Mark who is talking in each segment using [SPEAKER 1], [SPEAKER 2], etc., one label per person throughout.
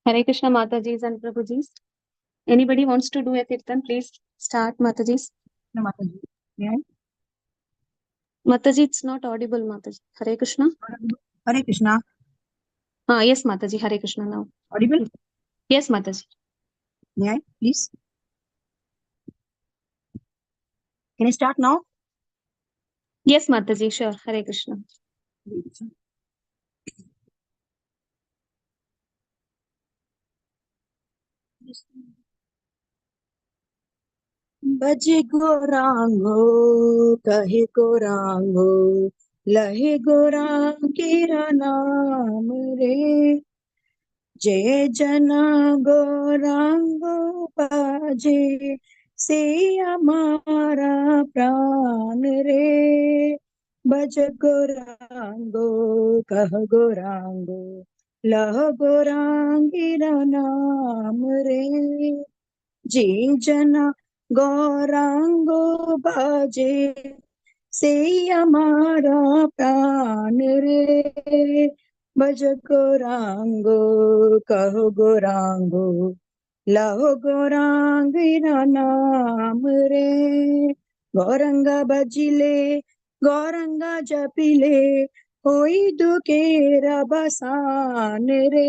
[SPEAKER 1] Hare Krishna Mataji's and Prabhuji's. Anybody wants to do a kirtan, please start Mataji's.
[SPEAKER 2] No, Mataji. Yeah.
[SPEAKER 1] Mataji, it's not audible, Mataji. Hare Krishna.
[SPEAKER 2] Hare Krishna.
[SPEAKER 1] Yes, Mataji. Hare Krishna now.
[SPEAKER 2] Audible?
[SPEAKER 1] Yes, Mataji.
[SPEAKER 2] Yeah, please. Can I start now?
[SPEAKER 1] Yes, Mataji. Sure. Hare Krishna.
[SPEAKER 2] बजे गोरांगो कहे गोरांगो लहे गोरांग केरा नाम रे जय जना गोरांगो बाजे से हमारा प्राण रे बज गोरांगो कह गोरांगो लह गोरांगिरा नाम रे जे जना गौरांगो बाजे से हमारा प्राण रे भज गौरांगो कहो गौरांगो लहो गौरांगिरा नाम रे गौरंगा बजिले गौरंगा जपिले होई दुखेरा बसान रे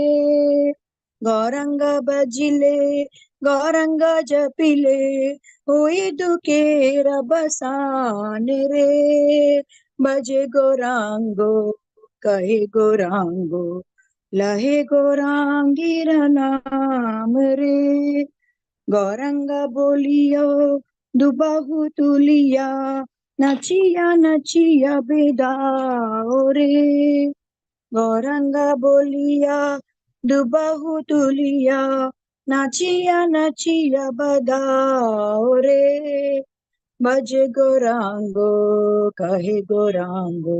[SPEAKER 2] गौरंगा बजिले गौरंगा जपिले हुई दुखेरा बसान रे बजे गौरांगो कहे गौरांगो लहे गौरांगिरा नाम रे गौरंगा बोलियो दुबाहु तुलिया नचिया नचिया बेदाओ रे गौरंगा बोलिया दुबाहु तुलिया नाचिया नाचिया बदाओ रे बज गौरांगो कहे गौरांगो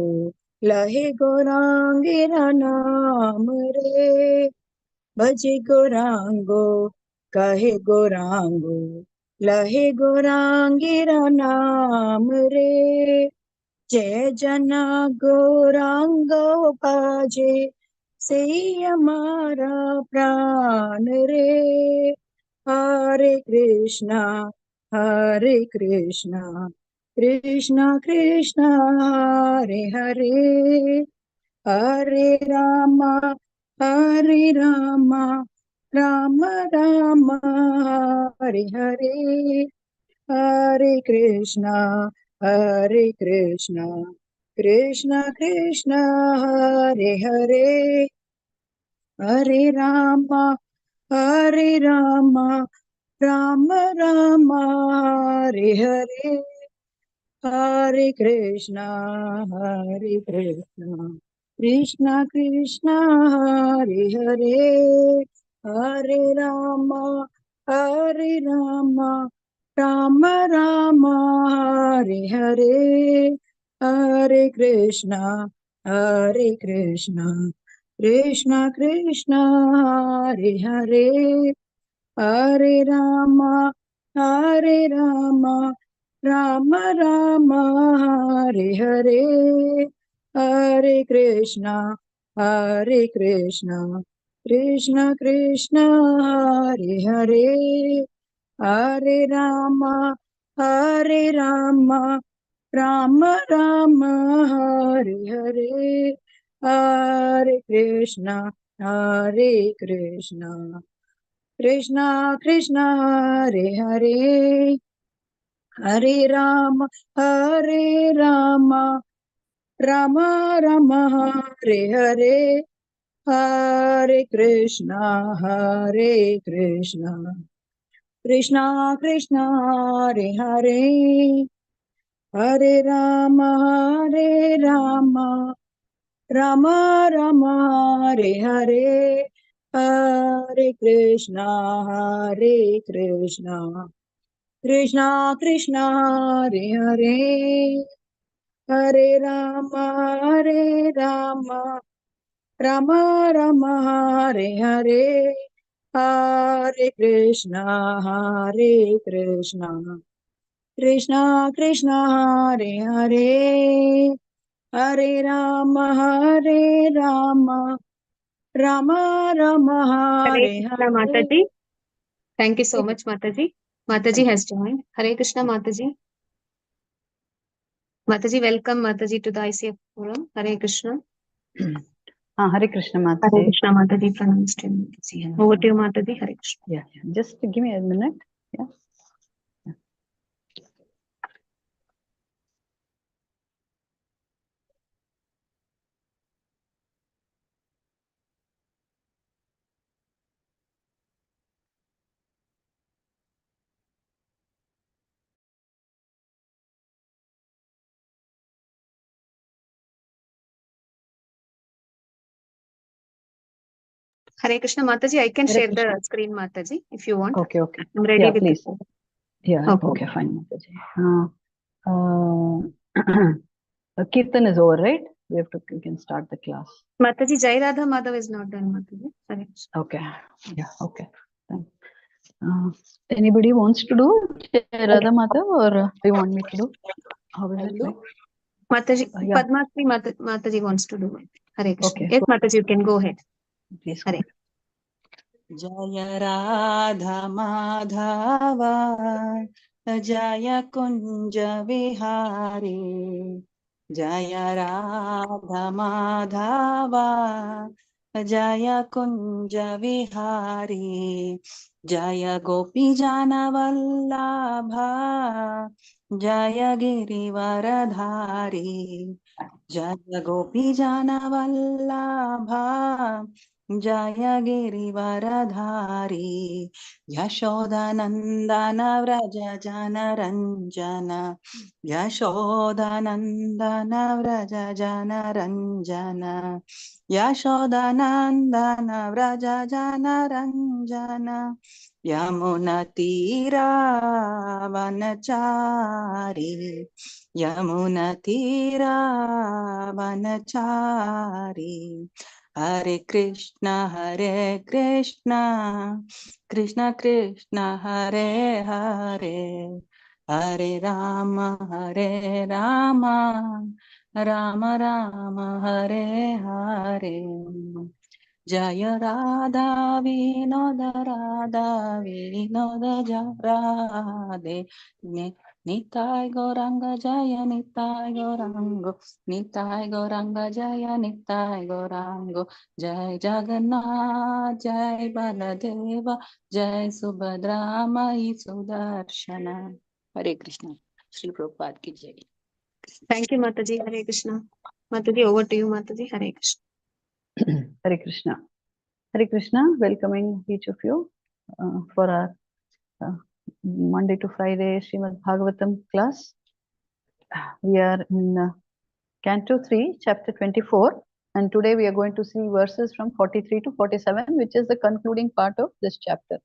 [SPEAKER 2] लहे गौरांगिरा नाम रे भजे गौरांगो कहे गौरांगो लहे गौरांगिरा नाम रे जय जना गौरांगो बाजे से हमारा प्राण रे हरे Krishna Krishna Krishna Hare Hare Hare Rama Ram Ram Hare Hare Hare Krishna Krishna Krishna Hare Hare Hare Rama Ram Ram Hare Hare Hare Krishna Krishna Krishna Hare Hare Hare Rama Ram Hare Hare Hare Krishna Krishna Krishna Hare Hare Hare Rama Ram Hare Hare Hare Krishna Krishna Krishna Hare Hare Hare Rama Ram Hare Hare Hare Krishna Krishna Hare Hare Hare Ram Ram Hare Hare Hare Krishna Krishna Hare Hare Hare Ram Ram Hare Hare Hare Krishna Krishna Hare Hare Hare Ram Ram Hare Hare Hare Krishna Krishna Hare Hare Hare Ram Rama Rama
[SPEAKER 1] Hare
[SPEAKER 2] Hare
[SPEAKER 1] Krishna
[SPEAKER 2] Hare.
[SPEAKER 1] Mataji. Thank you so much, Mataji. Mataji has joined. Hare Krishna Mataji. Mataji, welcome Mataji to the ICF forum. Hare Krishna.
[SPEAKER 3] Hare Krishna
[SPEAKER 1] Hare
[SPEAKER 3] Mataji.
[SPEAKER 1] Krishna Mataji, pronounced to you. Over to you, Mataji. Hare Krishna.
[SPEAKER 3] Yeah. Just give me a minute. Yeah.
[SPEAKER 1] Hare Krishna Mataji, I can
[SPEAKER 3] Hare
[SPEAKER 1] share
[SPEAKER 3] Krishna.
[SPEAKER 1] the screen, Mataji, if you want.
[SPEAKER 3] Okay. Okay.
[SPEAKER 1] I'm ready
[SPEAKER 3] Yeah,
[SPEAKER 1] with
[SPEAKER 3] please.
[SPEAKER 1] it.
[SPEAKER 3] Yeah.
[SPEAKER 1] Okay.
[SPEAKER 3] Okay. Fine, Mataji. Kirtan is over, right? We can start the class.
[SPEAKER 1] Mataji, Jai Radha Madhav is not done, Mataji. Hare Krishna.
[SPEAKER 3] Okay. Yeah. Okay. Thanks. Anybody wants to do Jai Radha Madhav, or do you want me to do? How is it like?
[SPEAKER 1] Mataji,
[SPEAKER 3] Yeah.
[SPEAKER 1] Padmasri Mataji wants to do it. Hare Krishna.
[SPEAKER 3] Okay.
[SPEAKER 1] Yes, Mataji, you can go ahead.
[SPEAKER 3] Please go
[SPEAKER 1] Hare.
[SPEAKER 3] ahead.
[SPEAKER 2] Jaya Radha Madhava Jaya Kunja Vihari Jaya Radha Madhava Jaya Kunja Vihari Jaya Gopi Jana Vallabha Jaya Girivaradhari Jaya Gopi Jana Vallabha Jaya Girivaradhari Yashodanandana Vraja Jana Ranjana Yashodanandana Vraja Jana Ranjana Yashodanandana Vraja Jana Ranjana Yamuna Tira Vanachari Yamuna Tira Vanachari Hare Krishna, Krishna Krishna, Hare Hare, Hare Rama, Rama Rama, Hare Hare. Jaya Radha Vinoda Jarade Nitai Goranga Jaya Nitai Gorango Nitai Goranga Jaya Nitai Gorango Jai Jagannath Jai Baladeva Jai Subhadra Mai Sudarshana. Hare Krishna. Shri Prabhupada ki Jai.
[SPEAKER 1] Thank you, Mataji. Hare Krishna. Mataji, over to you, Mataji. Hare Krishna.
[SPEAKER 3] Hare Krishna. Hare Krishna. Welcoming each of you for our Monday to Friday Srimad Bhagavatam class. We are in Canto 3, Chapter 24, and today we are going to see verses from 43 to 47, which is the concluding part of this chapter.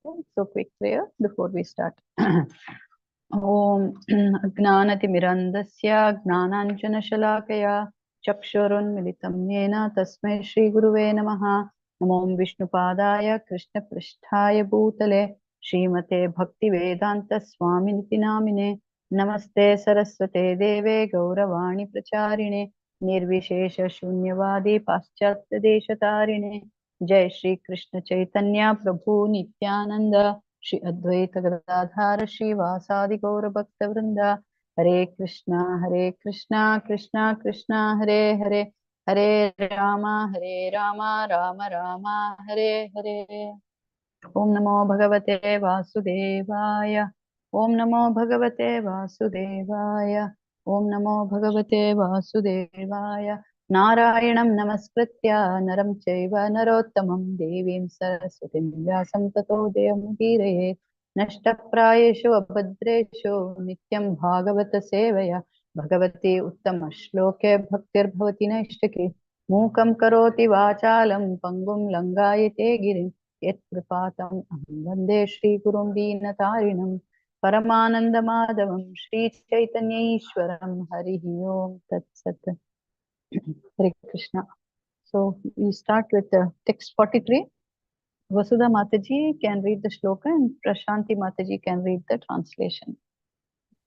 [SPEAKER 3] Okay, so quick prayer before we start. Om Gnanatimirandasya Gnananjanashalakaya Chakshurunmilitam Yena Tasmai Shri Guruve Namaha Namo Vishnupadaya Krishna Pristhaya Bhutale Srimate Bhakti Vedanta Swaminiti Namine Namaste Saraswate Deve Gauravani Pracharine Nirvishesha Shunyavadi Paschatya Deshatarine Jai Shri Krishna Chaitanya Prabhu Nityananda Shri Advaita Gadadhara Shri Vasadi Gaura Bhakta Vrinda Hare Krishna Krishna Krishna Hare Hare Hare Rama Rama Rama Hare Hare. Om Namo Bhagavate Vasudevaya. Om Namo Bhagavate Vasudevaya. Om Namo Bhagavate Vasudevaya. Narayanam Namaskritya Naram Chaiva Narottamam Devim Saraswatim Vyasam Tato Devam Dhirayet Nashtaprayeshu Abhadreshu Nityam Bhagavata Sevaya Bhagavate Uttama Shloke Bhaktir Bhavati Naishtaki Mukam Karoti Vachalam Pangum Langayate Girim Yet Kripatam Vande Shri Gurum Deenatarinam Paramanandamadavam Shri Chaitanya Ishwaram Hari Om Tat Sat. Hare Krishna. So we start with text 43. Vasudha Mataji can read the shloka and Prashanti Mataji can read the translation.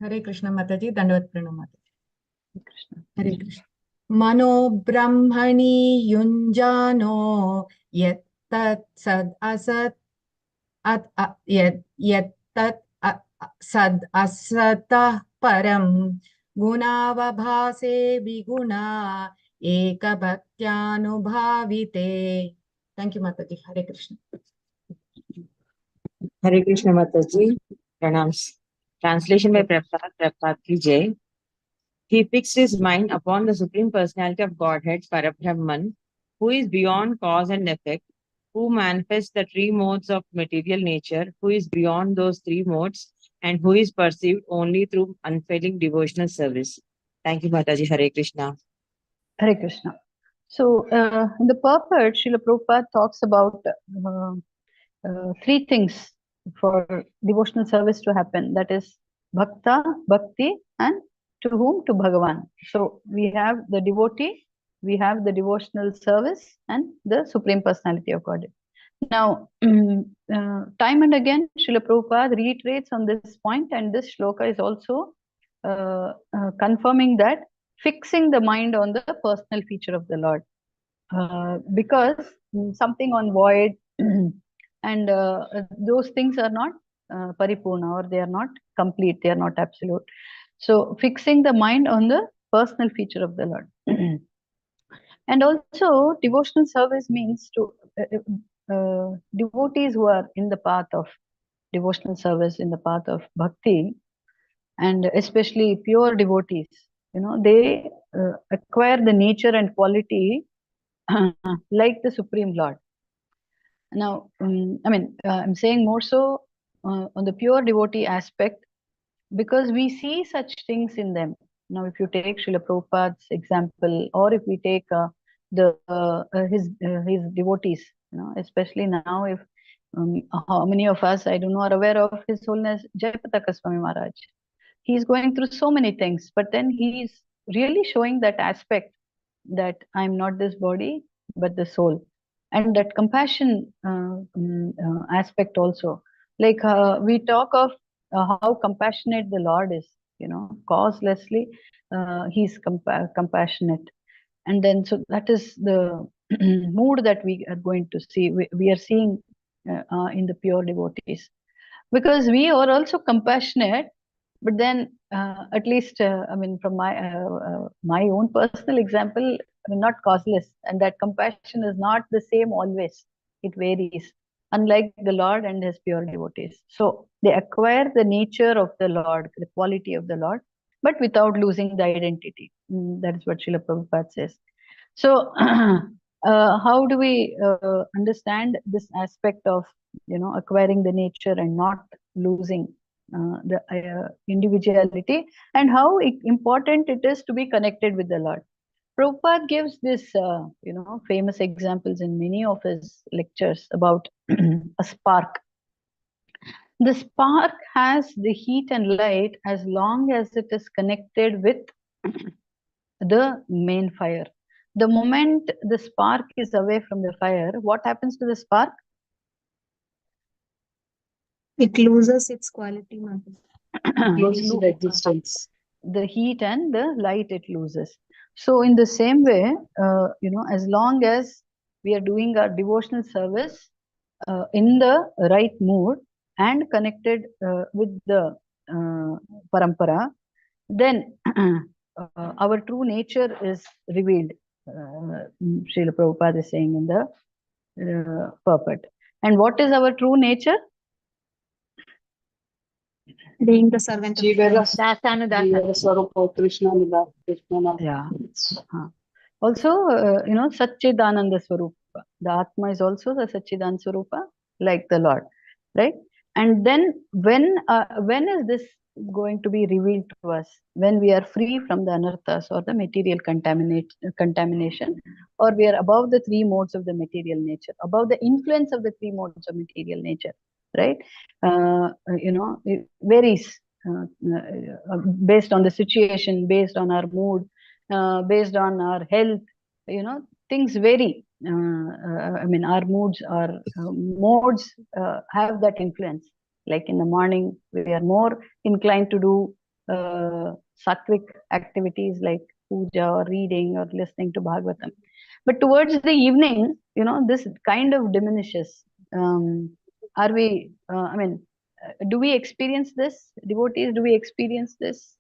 [SPEAKER 2] Hare Krishna Mataji, Dandavat Pranam Mataji.
[SPEAKER 3] Hare Krishna.
[SPEAKER 2] Hare Krishna.
[SPEAKER 4] Mano Brahmani Yunjano Yettat Sad Asat Yettat Sad Asatah Param Gunavabhase Biguna Ekabhakyanubhavite. Thank you, Mataji. Hare Krishna.
[SPEAKER 5] Hare Krishna Mataji. Pranams. Translation by Prabhupada. Prabhupada ki Jai. He fixed his mind upon the Supreme Personality of Godhead, Parabrahman, who is beyond cause and effect, who manifests the three modes of material nature, who is beyond those three modes, and who is perceived only through unfailing devotional service. Thank you, Mataji. Hare Krishna.
[SPEAKER 3] Hare Krishna. So, in the purport, Srila Prabhupada talks about three things for devotional service to happen. That is bhakta, bhakti, and to whom? To Bhagavan. So, we have the devotee, we have the devotional service, and the Supreme Personality of Godhead. Now, time and again, Srila Prabhupada reiterates on this point, and this shloka is also confirming that fixing the mind on the personal feature of the Lord. Because something on void and those things are not paripurna, or they are not complete, they are not absolute. So, fixing the mind on the personal feature of the Lord. And also, devotional service means to devotees who are in the path of devotional service, in the path of bhakti, and especially pure devotees, they acquire the nature and quality like the Supreme Lord. Now, I'm saying more so on the pure devotee aspect, because we see such things in them. Now, if you take Srila Prabhupada's example, or if we take his devotees, especially now, if how many of us, I don't know, are aware of His Holiness Jayapataka Swami Maharaj. He's going through so many things, but then he's really showing that aspect that I'm not this body, but the soul. And that compassion aspect also. Like we talk of how compassionate the Lord is, causelessly, He's compassionate. And then, so that is the mood that we are going to see, we are seeing in the pure devotees. Because we are also compassionate, but then at least, from my own personal example, not causeless, and that compassion is not the same always. It varies, unlike the Lord and His pure devotees. So they acquire the nature of the Lord, the quality of the Lord, but without losing the identity. That is what Srila Prabhupada says. So how do we understand this aspect of acquiring the nature and not losing the individuality, and how important it is to be connected with the Lord? Prabhupada gives this famous examples in many of his lectures about a spark. The spark has the heat and light as long as it is connected with the main fire. The moment the spark is away from the fire, what happens to the spark?
[SPEAKER 1] It loses its quality, Mataji.
[SPEAKER 3] Loses the existence. The heat and the light it loses. So in the same way, as long as we are doing our devotional service in the right mood and connected with the parampara, then our true nature is revealed. Srila Prabhupada is saying in the purport. And what is our true nature?
[SPEAKER 1] Being the servant of God.
[SPEAKER 3] Yeah. Also, Satchidananda Swarupa. The Atma is also the Satchidananda Swarupa, like the Lord, right? And then when is this going to be revealed to us? When we are free from the anarthas or the material contamination, or we are above the three modes of the material nature, above the influence of the three modes of material nature, right? It varies based on the situation, based on our mood, based on our health. Things vary. Our moods, our modes have that influence. Like in the morning, we are more inclined to do sattvic activities like puja or reading or listening to Bhagavatam. But towards the evening, this kind of diminishes. Are we, do we experience this? Devotees, do we experience this?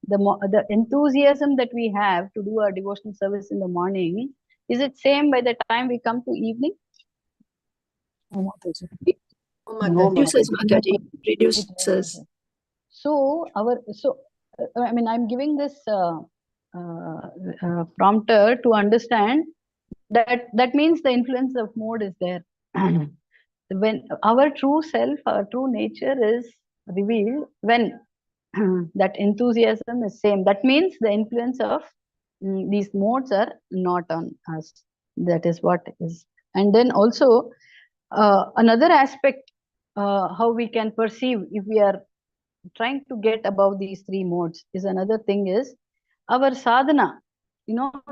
[SPEAKER 3] The enthusiasm that we have to do our devotional service in the morning, is it same by the time we come to evening?
[SPEAKER 6] Reduces, Mataji. Reduces.
[SPEAKER 3] So I'm giving this prompter to understand that means the influence of mode is there. When our true self, our true nature is revealed, when that enthusiasm is same, that means the influence of these modes are not on us. That is what is. And then also another aspect, how we can perceive if we are trying to get above these three modes, is another thing is our sadhana,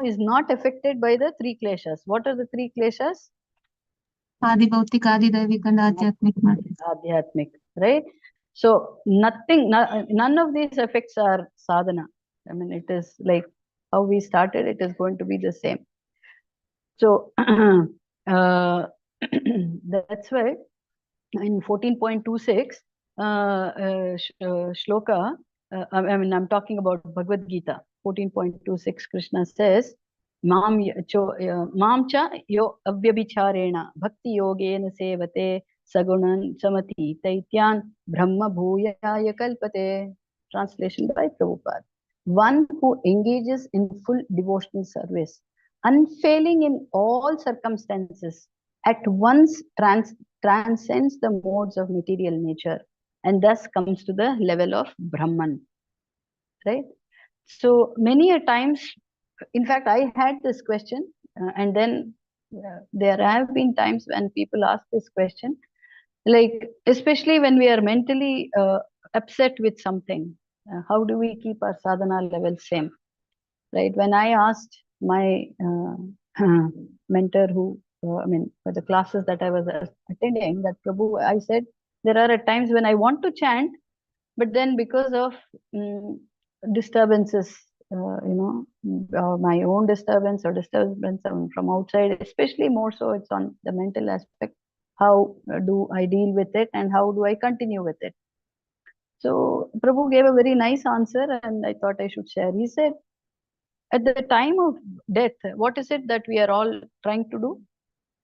[SPEAKER 3] is not affected by the three kleshas. What are the three kleshas?
[SPEAKER 1] Adi Bhautik, Adi Daivik, and Adhyatmik.
[SPEAKER 3] Adhyatmik, right? So none of these effects are sadhana. It is like how we started, it is going to be the same. So that's why in 14.26 shloka, I'm talking about Bhagavad Gita, 14.26, Krishna says, Mam cha yo avyabhicharena bhakti yogena sevate sagunan samati taityan brahma bhuyaya kalpate. Translation by Prabhupada. One who engages in full devotional service, unfailing in all circumstances, at once transcends the modes of material nature and thus comes to the level of Brahman. Right? So many a times, in fact, I had this question, and then there have been times when people ask this question, like especially when we are mentally upset with something, how do we keep our sadhana level same? Right? When I asked my mentor who, for the classes that I was attending, that Prabhu, I said, there are times when I want to chant, but then because of disturbances, my own disturbance or disturbance from outside, especially more so it's on the mental aspect, how do I deal with it and how do I continue with it? So Prabhu gave a very nice answer and I thought I should share. He said, at the time of death, what is it that we are all trying to do?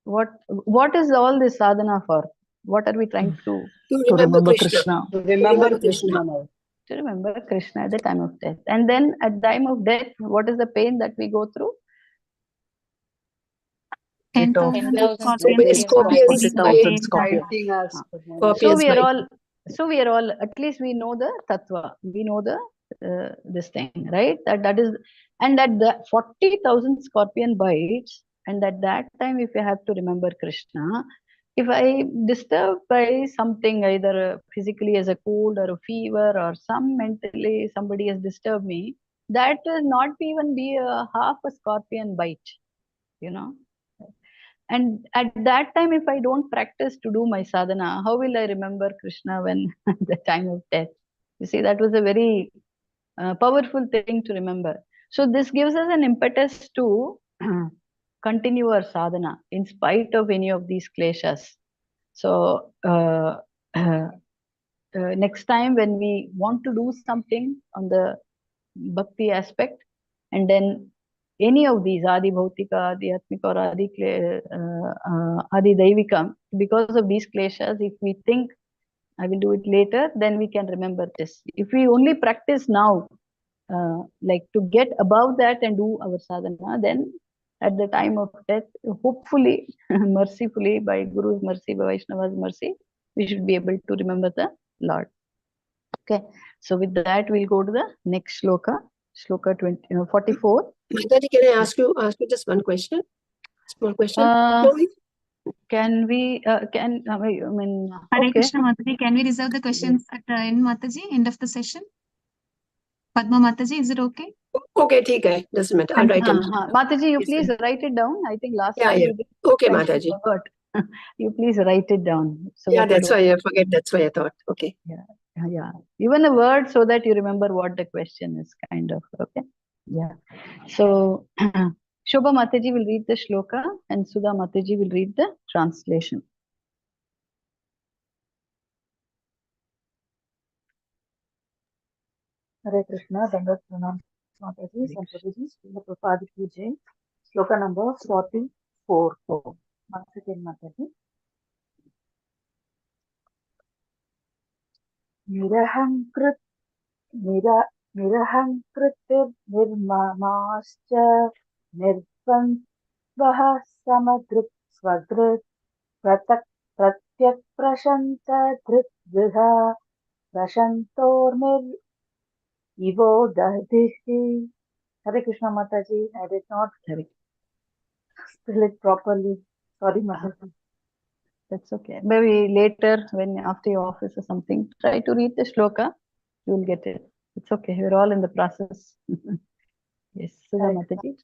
[SPEAKER 3] What is all this sadhana for? What are we trying to do?
[SPEAKER 6] To remember Krishna.
[SPEAKER 3] To remember Krishna. To remember Krishna at the time of death. And then at the time of death, what is the pain that we go through?
[SPEAKER 1] 10,000
[SPEAKER 6] So many scorpions
[SPEAKER 3] Fighting us. So we are all, at least we know the tattva. We know the this thing, right? That is, and at the 40,000 scorpion bites, and at that time, if you have to remember Krishna, if I disturbed by something, either physically as a cold or a fever, or mentally somebody has disturbed me, that will not even be a half a scorpion bite, And at that time, if I don't practice to do my sadhana, how will I remember Krishna when at the time of death? You see, that was a very powerful thing to remember. So this gives us an impetus to continue our sadhana in spite of any of these kleshas. So next time when we want to do something on the bhakti aspect, and then any of these, Adi Bhautika, Adi Atmika, or Adi Daivika, because of these kleshas, if we think I will do it later, then we can remember this. If we only practice now, like to get above that and do our sadhana, then at the time of death, hopefully, mercifully, by Guru's mercy, by Vaishnava's mercy, we should be able to remember the Lord. Okay, so with that, we'll go to the next shloka, shloka 44.
[SPEAKER 6] Mataji, can I ask you just one question? Small question.
[SPEAKER 3] Can we,
[SPEAKER 1] Hare
[SPEAKER 3] okay.
[SPEAKER 1] Krishna Mataji, can we reserve the questions at the end, Mataji, end of the session? Padma Mataji, is it okay?
[SPEAKER 6] Okay, okay, doesn't matter. I'll write down.
[SPEAKER 3] Mataji, you please write it down. I think last time you did.
[SPEAKER 6] Okay, Mataji.
[SPEAKER 3] You please write it down. So
[SPEAKER 6] that's why I forget. That's why I thought. Okay.
[SPEAKER 3] Yeah. Even a word so that you remember what the question is, kind of. Okay. Yeah. So Shobha Mataji will read the shloka and Sudha Mataji will read the translation.
[SPEAKER 7] Hare Krishna, Dandat Pranam Mataji, and Prabhuji, Srila Prabhupada Ki Jai. Sloka number 44. Once again, Mataji. Nirahankrit, nirahankritir nirmamascha nirvandvaha samadrit swadrit pratak pratyak prashanta drit vidha prashantormir ivo dadihi. Hare Krishna Mataji, I did not spell it properly. Sorry, Mataji.
[SPEAKER 3] That's okay. Maybe later, when after your office or something, try to read the shloka. You will get it. It's okay. We're all in the process. Yes, Sudha Mataji.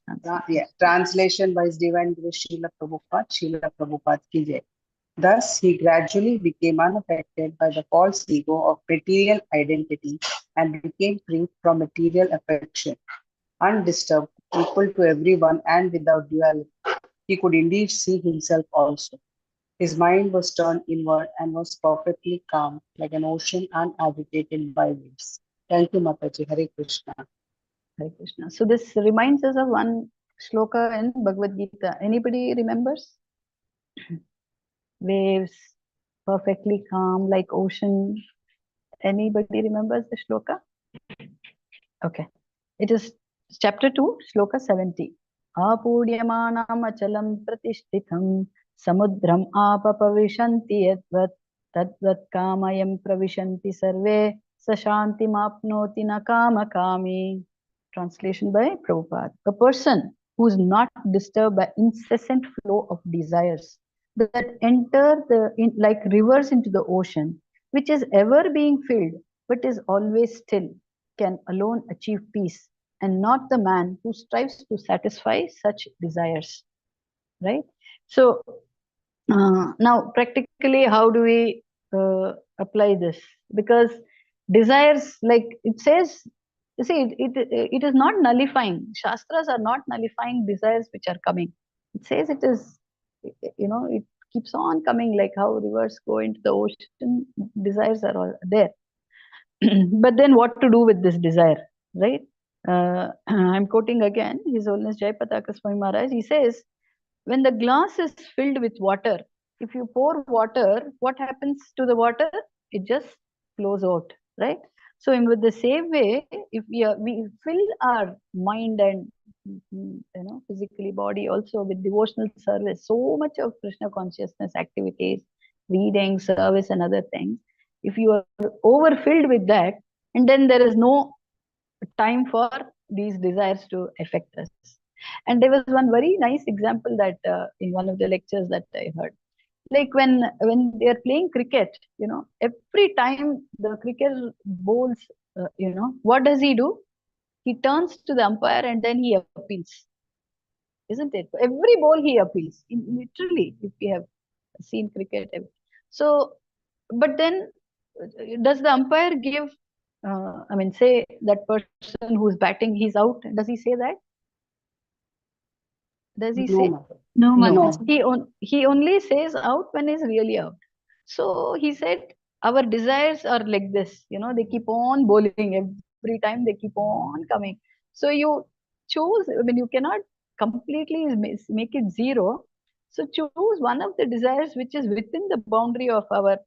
[SPEAKER 8] Translation by His Divine Grace Srila Prabhupada Ki Jai. Thus, he gradually became unaffected by the false ego of material identity and became free from material affection. Undisturbed, equal to everyone and without duality, he could indeed see himself also. His mind was turned inward and was perfectly calm, like an ocean unagitated by waves. Thank you, Mataji. Hare Krishna.
[SPEAKER 3] Hare Krishna. So this reminds us of one shloka in Bhagavad Gita. Anybody remembers? Waves, perfectly calm, like ocean. Anybody remembers the shloka? Okay. It is chapter 2, shloka 70. Apuryamanam achalam pratishthitham samudram apapavishanti yadvat tadvat kamayam pravishanti sarve sashanti mapnoti na kama kami. Translation by Prabhupada. A person who is not disturbed by incessant flow of desires that enter like rivers into the ocean, which is ever being filled but is always still, can alone achieve peace, and not the man who strives to satisfy such desires. Right? So now practically, how do we apply this? Because desires, like it says, you see, it is not nullifying. Shastras are not nullifying desires which are coming. It says it is, it keeps on coming, like how rivers go into the ocean. Desires are all there. But then what to do with this desire, right? I'm quoting again His Holiness Jayapataka Swami Maharaj. He says, when the glass is filled with water, if you pour water, what happens to the water? It just flows out, right? So in with the same way, if we fill our mind and physically body also with devotional service, so much of Krishna consciousness activities, reading, service, and other things. If you are overfilled with that, and then there is no time for these desires to affect us. And there was one very nice example that in one of the lectures that I heard, like when they are playing cricket, every time the cricketer bowls, what does he do? He turns to the umpire and then he appeals, isn't it? Every ball he appeals, literally, if we have seen cricket. So, but then does the umpire give, say that person who's batting, he's out? Does he say that? Does he say?
[SPEAKER 1] No,
[SPEAKER 3] No.
[SPEAKER 1] Mataji.
[SPEAKER 3] He only says out when he's really out. So he said, our desires are like this, they keep on bowling every time, they keep on coming. So you choose, you cannot completely make it zero. So choose one of the desires which is within the boundary of our,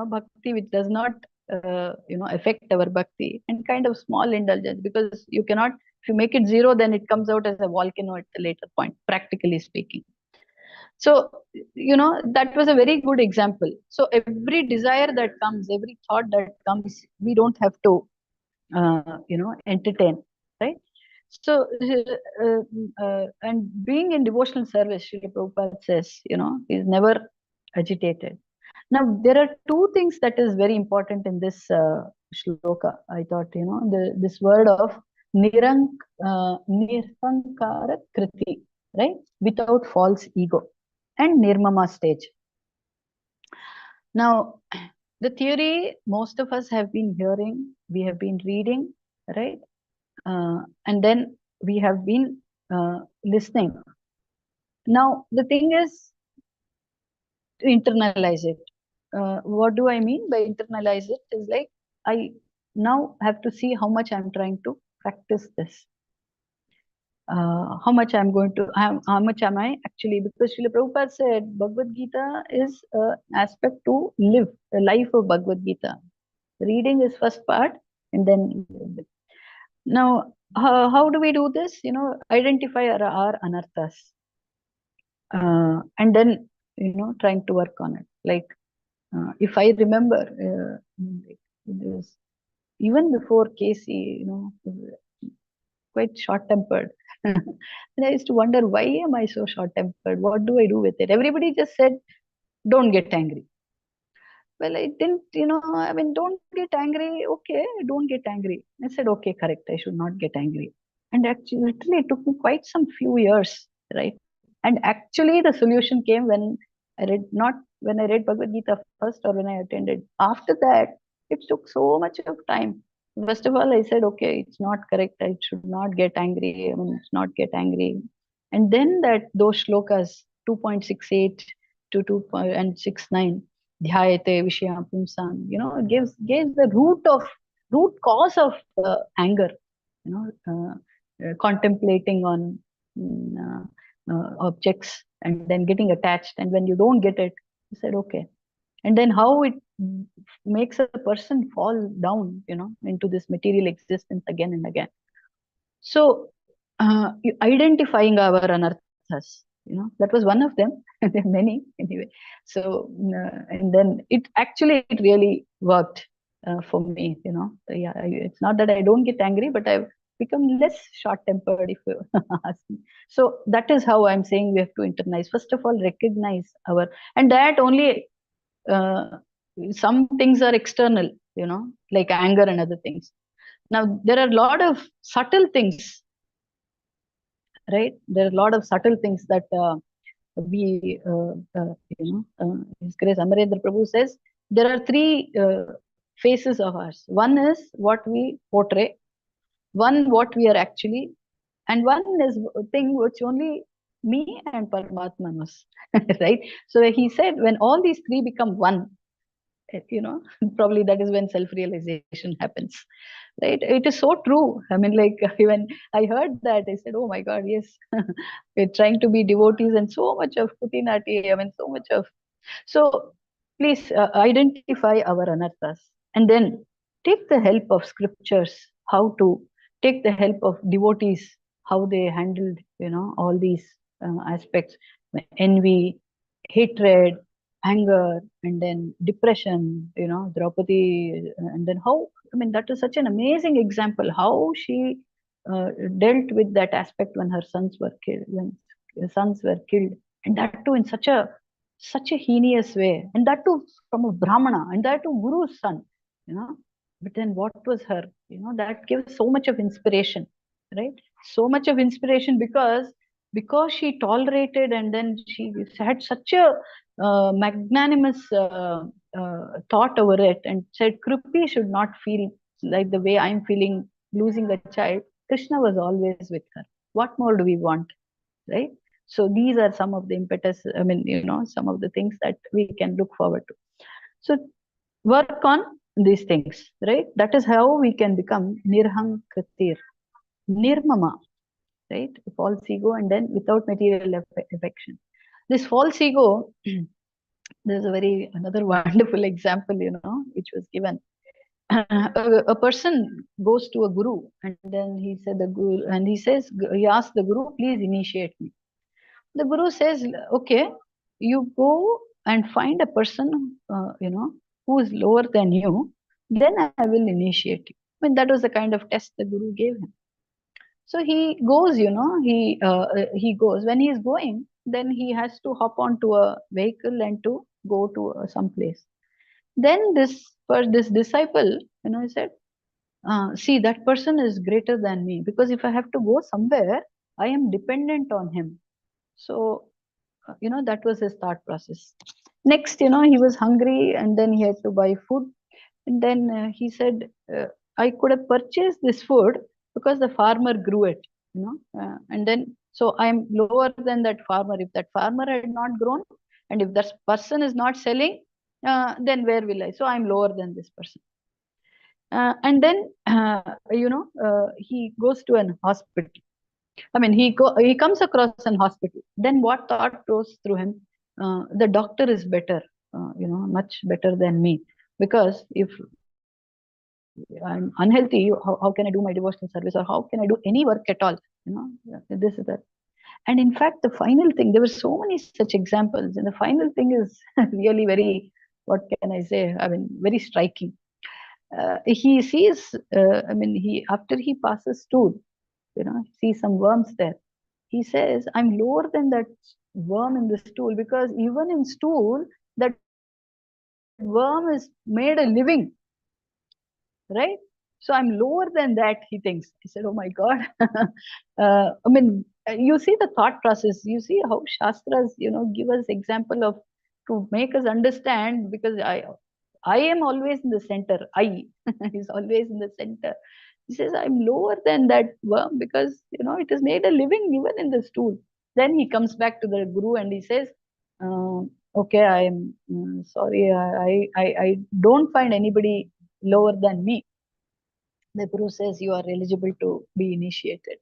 [SPEAKER 3] bhakti, which does not, affect our bhakti, and kind of small indulgence, because you cannot, if you make it zero, then it comes out as a volcano at the later point, practically speaking. So, that was a very good example. So every desire that comes, every thought that comes, we don't have to, entertain, right? So, and being in devotional service, Srila Prabhupada says, is never agitated. Now, there are two things that is very important in this shloka. I thought, this word of nirsankara kriti, right? Without false ego, and nirmama stage. Now, the theory most of us have been hearing, we have been reading, right? And then we have been listening. Now, the thing is to internalize it. What do I mean by internalize it? Is like I now have to see how much I'm trying to practice this. How much I'm going to, how much am I actually, because Srila Prabhupada said Bhagavad Gita is an aspect to live, the life of Bhagavad Gita. Reading is first part, and then now how do we do this? Identify our anarthas, and then trying to work on it. Like if I remember, even before Casey, quite short-tempered. And I used to wonder, why am I so short-tempered? What do I do with it? Everybody just said, don't get angry. Well, I didn't, don't get angry. Okay, don't get angry. I said, okay, correct. I should not get angry. And actually, literally, it took me quite some few years, right? And actually, the solution came when I read Bhagavad Gita first, or when I attended. After that, it took so much of time. First of all, I said, okay, it's not correct. I should not get angry. It's not get angry. And then those shlokas, 2.68 to 2.69, dhyayate vishya pumsam, gives the root cause of anger, contemplating on objects and then getting attached. And when you don't get it, you said, okay. And then how it makes a person fall down, into this material existence again and again. So identifying our anarthas, that was one of them. There are many anyway. So and then it really worked for me. Yeah, it's not that I don't get angry, but I've become less short-tempered, if you ask me. So that is how I'm saying we have to internalize. First of all, recognize and that only. Some things are external, like anger and other things. Now, there are a lot of subtle things, right? There are a lot of subtle things that His Grace Amarendra Prabhu says, there are three faces of ours. One is what we portray, one what we are actually, and one is a thing which only me and Paramatma knows, right? So he said, when all these three become one, probably that is when self-realization happens, right? It is so true. I mean, like, when I heard that, I said, oh my God, yes, we're trying to be devotees and so much of putinati, so much of. So please identify our anarthas and then take the help of scriptures, how to take the help of devotees, how they handled, all these aspects, envy, hatred, anger, and then depression, Draupadi, and then how, that is such an amazing example, how she dealt with that aspect when her sons were killed, and that too in such a heinous way, and that too from a Brahmana, and that too Guru's son, But then what was her, that gives so much of inspiration, right? So much of inspiration because she tolerated, and then she had such a magnanimous thought over it, and said, Krupi should not feel like the way I'm feeling losing a child. Krishna was always with her. What more do we want, right? So these are some of the impetus, some of the things that we can look forward to. So work on these things, right? That is how we can become nirhankratir, nirmama, right? False ego, and then without material affection. This false ego, there's another wonderful example, which was given. A person goes to a guru, and then he says, he asks the guru, please initiate me. The guru says, okay, you go and find a person, who is lower than you, then I will initiate you. That was the kind of test the guru gave him. So he goes, he goes. When he is going, then he has to hop onto a vehicle and to go to some place. Then this disciple, he said, see, that person is greater than me, because if I have to go somewhere, I am dependent on him. So, that was his thought process. Next, he was hungry, and then he had to buy food. And then he said, I could have purchased this food because the farmer grew it. and then, so I'm lower than that farmer. If that farmer had not grown, and if that person is not selling, then where will I? So I'm lower than this person. And then, he goes to an hospital. I mean, he comes across an hospital. Then what thought goes through him? The doctor is better, much better than me. Because if I'm unhealthy, how can I do my devotional service, or how can I do any work at all? This is that. And in fact, the final thing, there were so many such examples, and the final thing is really very, what can I say? I mean, very striking. He sees, after he passes stool, sees some worms there. He says, I'm lower than that worm in the stool, because even in stool, that worm is made a living, right? So I'm lower than that, he thinks. He said, oh my God. You see the thought process. You see how Shastras, give us example of, to make us understand, because I am always in the center. I is always in the center. He says, I'm lower than that worm because, it has made a living even in the stool. Then he comes back to the Guru and he says, okay, I am sorry. I don't find anybody lower than me. The Guru says, you are eligible to be initiated.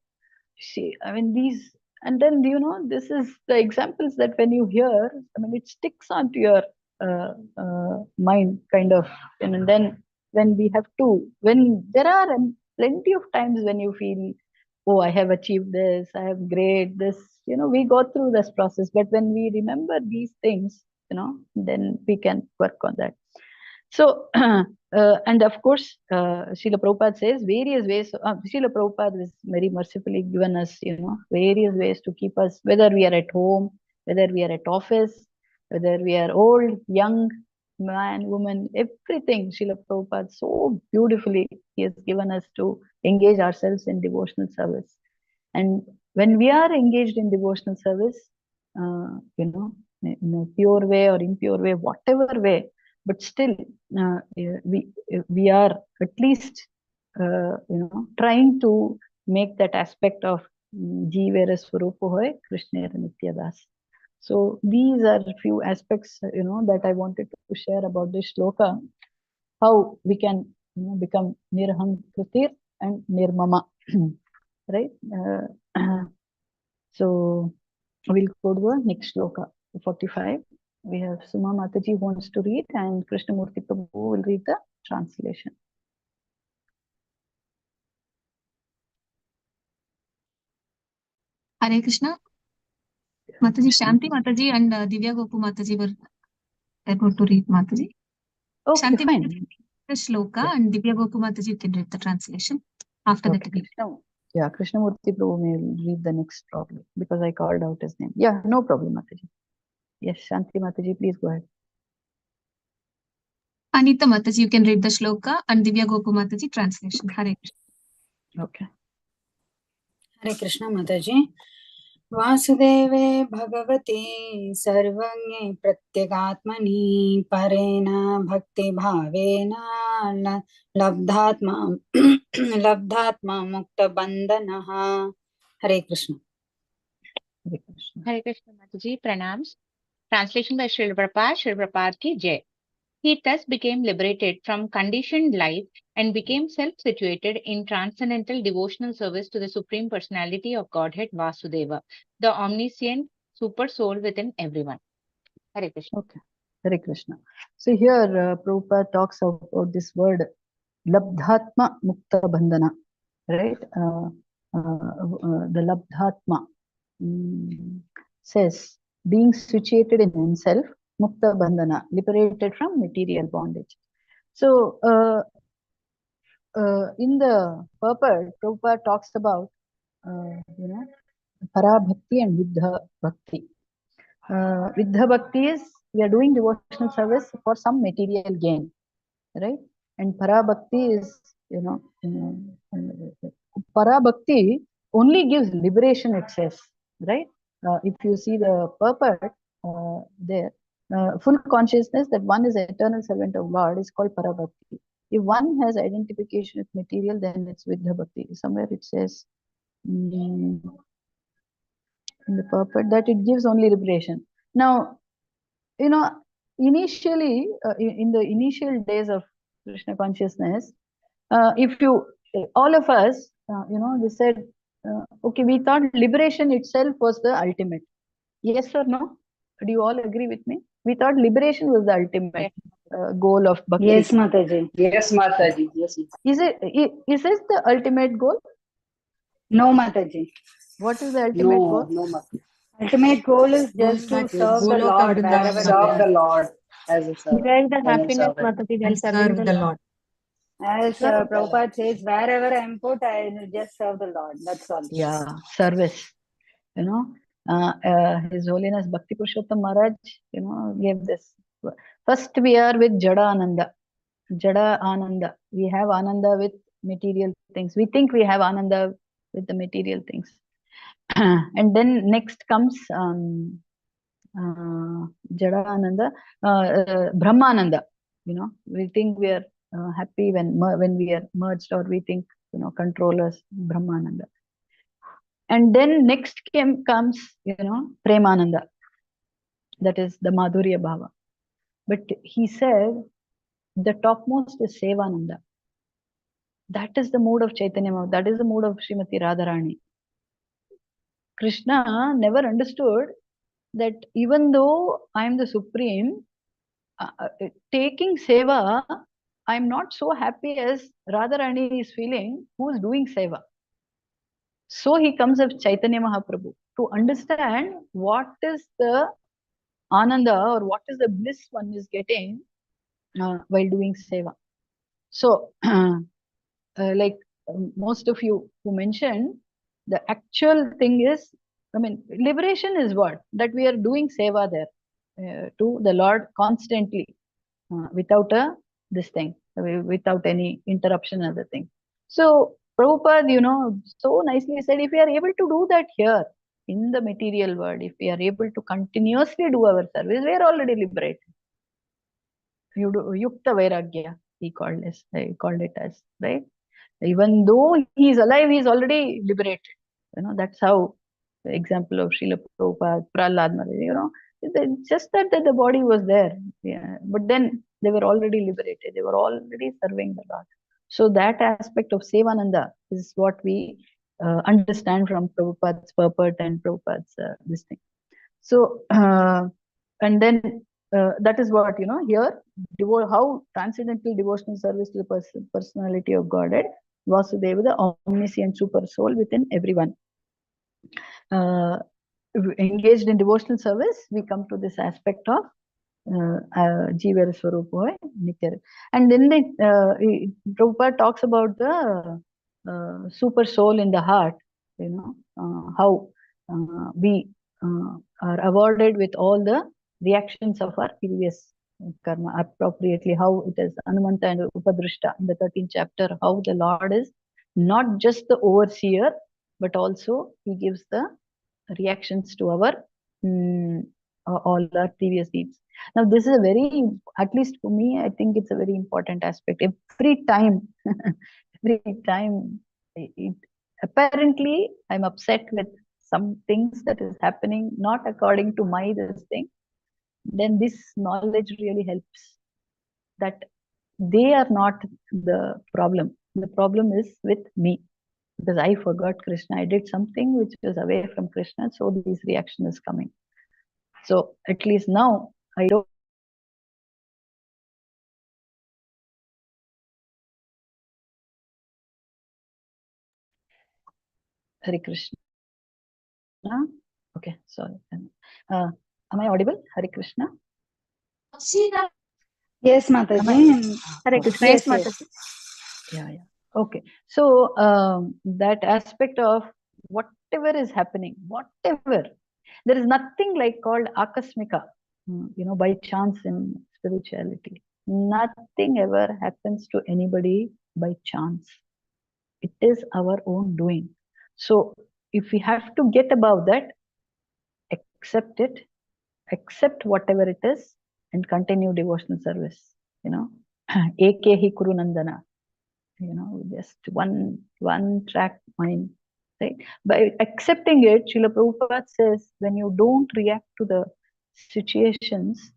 [SPEAKER 3] See, I mean, these, and then, this is the examples that when you hear, it sticks onto your mind, kind of. And then when there are plenty of times when you feel, oh, I have achieved this, I have great this, we go through this process. But when we remember these things, then we can work on that. So, and of course, Srila Prabhupada says various ways. Srila Prabhupada has very mercifully given us, various ways to keep us, whether we are at home, whether we are at office, whether we are old, young, man, woman, everything. Srila Prabhupada so beautifully he has given us to engage ourselves in devotional service. And when we are engaged in devotional service, in a pure way or impure way, whatever way, but still we are at least trying to make that aspect of Jivera Swarupa Hoy Krishnera Nityadas. So these are a few aspects that I wanted to share about this shloka, how we can become Nirham Kritir and Nirmama. Right? So we'll go to the next shloka, 45. We have Suma Mataji wants to read, and Krishnamurti Prabhu will read the translation.
[SPEAKER 1] Hare Krishna. Mataji, Shanti Mataji and Divya Gopu Mataji were about to read, Mataji.
[SPEAKER 3] Okay,
[SPEAKER 1] Shanti
[SPEAKER 3] fine.
[SPEAKER 1] Mataji, the shloka, and Divya Gopu Mataji can read the translation. After that, again.
[SPEAKER 3] Yeah, Krishnamurti Prabhu may read the next probably, because I called out his name. Yeah, no problem, Mataji. Yes, Shanti Mataji, please go ahead.
[SPEAKER 1] Anita Mataji, you can read the shloka, and Divya Gopu Mataji translation. Hare Krishna.
[SPEAKER 3] Okay.
[SPEAKER 9] Hare Krishna Mataji. वासुदेवे भगवते सर्वज्ञे प्रत्यगात्मनि परेण भक्तिभावेन लब्धात्मा मुक्तबन्धनः. Hare Krishna.
[SPEAKER 5] Hare Krishna Mataji, pranams. Translation by Srila Prabhupada, Srila Prabhupada ki Jai. He thus became liberated from conditioned life and became self-situated in transcendental devotional service to the Supreme Personality of Godhead Vasudeva, the omniscient super soul within everyone. Hare Krishna.
[SPEAKER 3] Okay. Hare Krishna. So here Prabhupada talks about this word Labdhatma Mukta Bandhana, right? The Labdhatma says being situated in himself, Mukta Bandhana, liberated from material bondage. So in the purport, Prabhupada talks about Para Bhakti and Viddha Bhakti. Viddha Bhakti is we are doing devotional service for some material gain, right? And Para Bhakti is, Para Bhakti only gives liberation, it says, right? If you see the purport there, full consciousness that one is an eternal servant of Lord is called Para Bhakti. If one has identification with material, then it's Viddha Bhakti. Somewhere it says, in the purport that it gives only liberation. Now, initially, in the initial days of Krishna consciousness, if you, all of us, they said, okay, we thought liberation itself was the ultimate. Yes or no? Do you all agree with me? We thought liberation was the ultimate goal of bhakti.
[SPEAKER 9] Yes, Mataji.
[SPEAKER 8] Yes, Mataji. Yes.
[SPEAKER 3] Is this the ultimate goal?
[SPEAKER 9] No, Mataji.
[SPEAKER 3] What is the ultimate goal?
[SPEAKER 8] No, Mataji.
[SPEAKER 9] Ultimate goal is just to serve the Lord wherever he
[SPEAKER 8] Serve the
[SPEAKER 9] is.
[SPEAKER 8] Lord as a servant.
[SPEAKER 7] Derive the
[SPEAKER 8] as a
[SPEAKER 7] happiness,
[SPEAKER 8] servant.
[SPEAKER 7] Mataji, while
[SPEAKER 4] And
[SPEAKER 7] serving
[SPEAKER 4] serve
[SPEAKER 7] the
[SPEAKER 4] the
[SPEAKER 7] Lord.
[SPEAKER 4] Lord.
[SPEAKER 9] As
[SPEAKER 3] Serve the
[SPEAKER 9] Prabhupada says, wherever I am put, I will just serve the Lord. That's all.
[SPEAKER 3] Yeah, service. His Holiness Bhakti Purushottam Maharaj, gave this. First, we are with Jada Ananda. Jada Ananda. We have Ananda with material things. We think we have Ananda with the material things. And then next comes Jada Ananda, Brahmananda. We think we are happy when we are merged, or we think, controllers, Brahmananda. And then next comes, Premananda. That is the Madhurya Bhava. But he said the topmost is Sevananda. That is the mood of Chaitanya Mahaprabhu. That is the mood of Srimati Radharani. Krishna never understood that even though I am the supreme, taking seva, I am not so happy as Radharani is feeling, who is doing seva. So he comes as Chaitanya Mahaprabhu to understand what is the ananda or what is the bliss one is getting while doing seva. So, like most of you who mentioned, the actual thing is, liberation is what? That we are doing seva there to the Lord constantly without without any interruption or the thing. So, Prabhupada, so nicely said, if we are able to do that here in the material world, if we are able to continuously do our service, we are already liberated. Yukta Vairagya, he called it as, right? Even though he is alive, he is already liberated. That's how the example of Srila Prabhupada, Prahlad Maharaj, just that the body was there. Yeah. But then they were already liberated. They were already serving the Lord. So that aspect of Sevananda is what we understand from Prabhupada's purport and Prabhupada's this thing. So, and then that is what, here, how transcendental devotional service to the personality of Godhead, Vasudeva, the omniscient super soul within everyone. Engaged in devotional service, we come to this aspect of Jiva Swarupa Nitya. And then Prabhupada talks about the super soul in the heart, how we are awarded with all the reactions of our previous karma appropriately, how it is Anumanta and Upadrishta in the 13th chapter, how the Lord is not just the overseer, but also he gives the reactions to our all our previous deeds. Now, this is a very, at least for me, I think it's a very important aspect. Every time, apparently, I'm upset with some things that is happening, not according to my this thing. Then this knowledge really helps. That they are not the problem. The problem is with me. Because I forgot Krishna. I did something which was away from Krishna, so this reaction is coming. So at least now I don't. Hare Krishna. Okay, sorry. Am I audible? Hare Krishna.
[SPEAKER 9] Yes, Mataji.
[SPEAKER 7] Hare Krishna.
[SPEAKER 9] Yes,
[SPEAKER 7] Yes,
[SPEAKER 9] yes.
[SPEAKER 7] Mataji.
[SPEAKER 3] Yeah. Okay. So that aspect of whatever is happening, whatever, there is nothing like called akasmika, by chance in spirituality. Nothing ever happens to anybody by chance. It is our own doing. So if we have to get above that, accept it, accept whatever it is, and continue devotional service. Ekehi Kurunandana. Just one track mind, right? By accepting it, Srila Prabhupada says, when you don't react to the situations,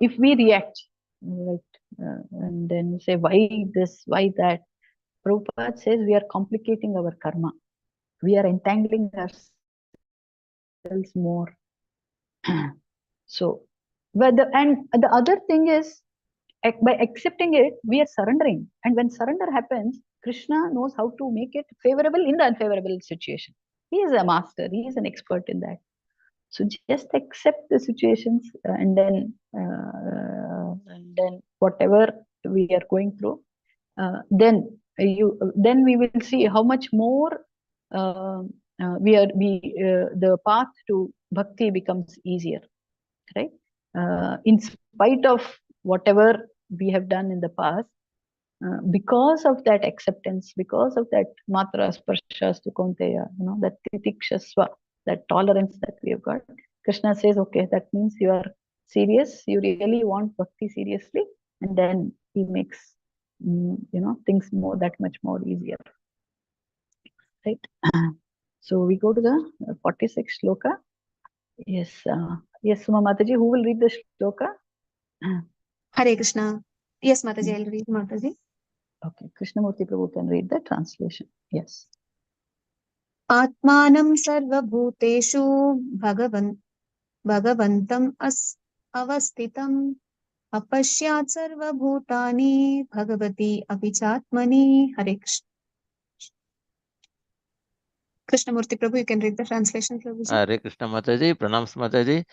[SPEAKER 3] if we react, right, and then say, why this, why that, Prabhupada says we are complicating our karma. We are entangling ourselves more. So, and the other thing is, by accepting it, we are surrendering. And when surrender happens, Krishna knows how to make it favorable in the unfavorable situation. He is a master. He is an expert in that. So just accept the situations, and then whatever we are going through, then we will see how much more the path to bhakti becomes easier, right? In spite of whatever we have done in the past, because of that acceptance, because of that matra sparshas to Kaunteya, that titikshasva, that tolerance that we have got, Krishna says, okay, that means you are serious, you really want bhakti seriously, and then he makes things that much more easier, right? So we go to the 46th shloka. Yes, Suma Mataji, who will read the shloka?
[SPEAKER 1] Hare Krishna. Yes, Mataji, I'll read, Mataji.
[SPEAKER 3] Okay, Krishnamurti Prabhu can read the translation. Yes.
[SPEAKER 1] Atmanam sarvabhuteshu bhagavantam avasthitam apashyat sarvabhutani bhagavati apichatmani. Hare Krishna. Krishnamurti Prabhu, you can read the translation, Prabhuji.
[SPEAKER 10] Hare Krishna Mataji, pranams Mataji.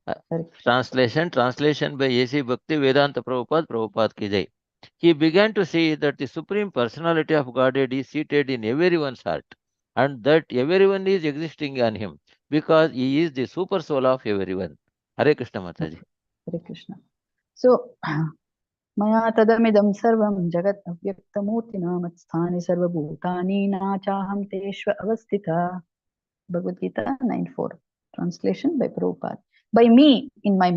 [SPEAKER 3] Hare Krishna.
[SPEAKER 10] Translation by A.C. Bhakti Vedanta Prabhupada ki jai. He began to see that the Supreme Personality of Godhead is seated in everyone's heart, and that everyone is existing on him, because he is the super soul of everyone. Hare Krishna Mataji.
[SPEAKER 3] Hare Krishna. So, Maya tadamidam sarvam jagat avyaktamurtina matsthani sarvabhutani nachaham teshva avasthita. Bhagavad Gita 9.4. Translation by Prabhupada. By me, in my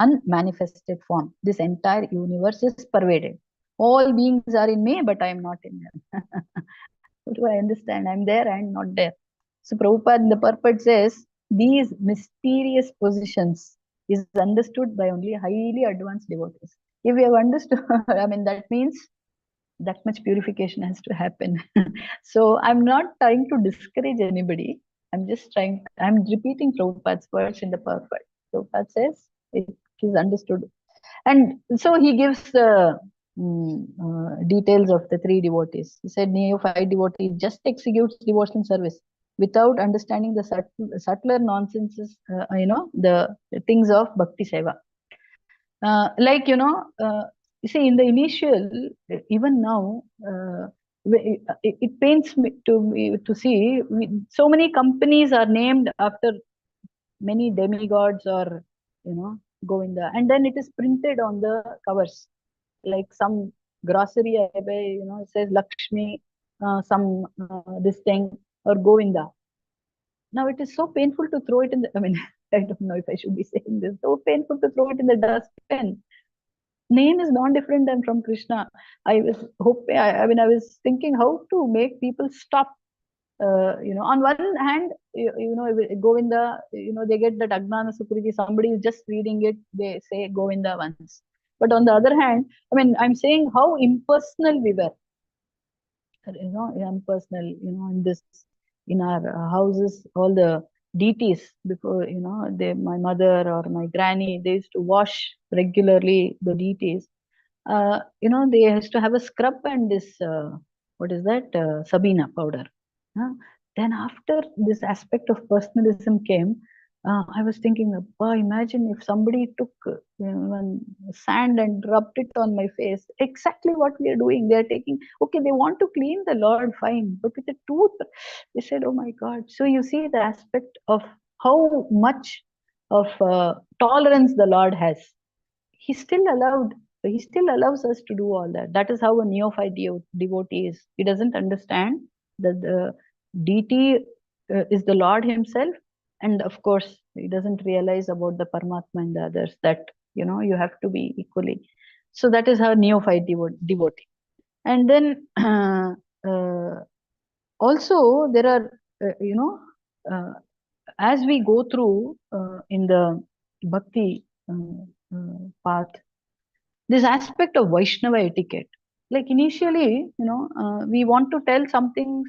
[SPEAKER 3] unmanifested form, this entire universe is pervaded. All beings are in me, but I am not in them. What do I understand? I'm there and not there. So Prabhupada in the purport says, these mysterious positions is understood by only highly advanced devotees. If we have understood, that means that much purification has to happen. So I'm not trying to discourage anybody. I'm repeating Prabhupada's words in the purport. Prabhupada says it is understood. And so he gives the details of the three devotees. He said, neophyte devotee just executes devotional service without understanding the subtler nonsenses, the things of bhakti seva. You see, in the initial, even now, it pains me to see so many companies are named after many demigods or Govinda, and then it is printed on the covers, like some grocery I buy, it says Lakshmi, this thing, or Govinda. Now it is so painful to throw it in the, I don't know if I should be saying this, so painful to throw it in the dustbin. Name is not different than from Krishna. I was hoping, I was thinking how to make people stop. On one hand, Govinda, they get that Agnana Sukriti, somebody is just reading it, they say Govinda once. But on the other hand, I'm saying how impersonal we were. Impersonal, in our houses, all the deities before, my mother or my granny, they used to wash regularly the deities. They used to have a scrub and this, what is that, Sabina powder. Then after this aspect of personalism came, I was thinking, imagine if somebody took sand and rubbed it on my face. Exactly what we are doing. They are taking, okay, they want to clean the Lord, fine, but with a tooth, they said, oh my God. So you see the aspect of how much of tolerance the Lord has. He still allows us to do all that. That is how a neophyte devotee is. He doesn't understand that the deity is the Lord himself. And of course, he doesn't realize about the Paramatma and the others, that, you have to be equally. So that is how neophyte devotee. And then also there are as we go through in the bhakti path, this aspect of Vaishnava etiquette, like initially, we want to tell something,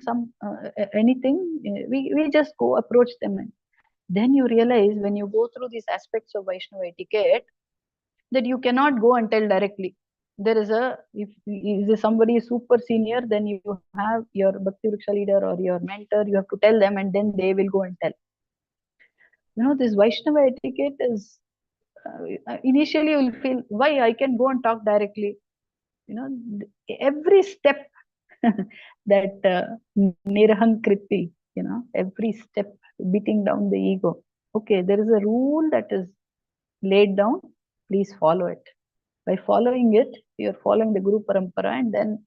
[SPEAKER 3] anything, we just go approach them, and then you realize when you go through these aspects of Vaishnava etiquette that you cannot go and tell directly. There is if somebody is super senior, then you have your Bhakti Vriksha leader or your mentor, you have to tell them, and then they will go and tell. This Vaishnava etiquette is, initially you will feel, why I can go and talk directly? Every step that nirahankriti, every step beating down the ego. Okay, there is a rule that is laid down, please follow it. By following it, you're following the Guru Parampara, and then,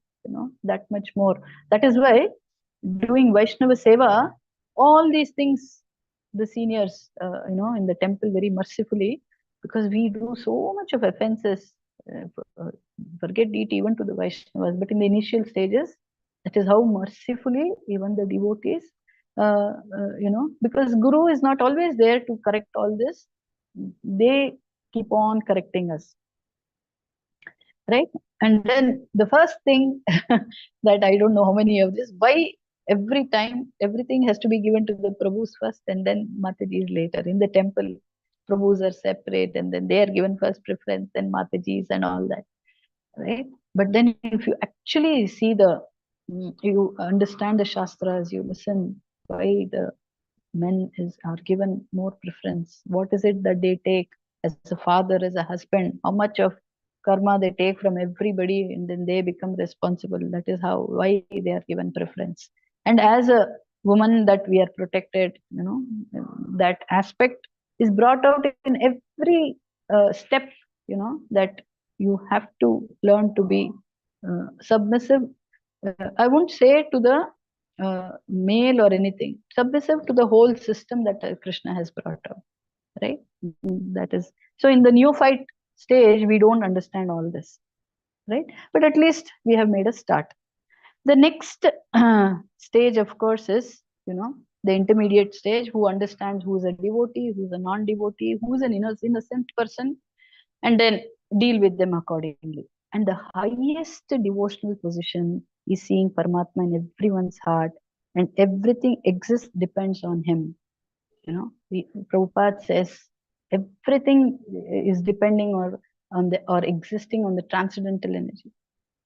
[SPEAKER 3] that much more. That is why doing Vaishnava Seva, all these things, the seniors, in the temple very mercifully, because we do so much of offenses, forget it even to the Vaishnavas, but in the initial stages, that is how mercifully even the devotees, because Guru is not always there to correct all this, they keep on correcting us. Right? And then the first thing that I don't know how many of this, why every time everything has to be given to the Prabhus first and then Matajis later. In the temple, Prabhus are separate and then they are given first preference, then Matajis and all that. Right? But then if you actually see you understand the Shastras, you listen why the men are given more preference. What is it that they take as a father, as a husband? How much of karma they take from everybody, and then they become responsible. That is why they are given preference. And as a woman, that we are protected, that aspect is brought out in every step, that you have to learn to be submissive. I won't say to the male or anything, submissive to the whole system that Krishna has brought out, right? That is, so in the neophyte stage, we don't understand all this, right? But at least we have made a start. The next stage, of course, is, the intermediate stage, who understands who is a devotee, who is a non-devotee, who is an innocent person, and then deal with them accordingly. And the highest devotional position is seeing Paramatma in everyone's heart, and everything exists depends on him. Prabhupada says everything is depending or existing on the transcendental energy.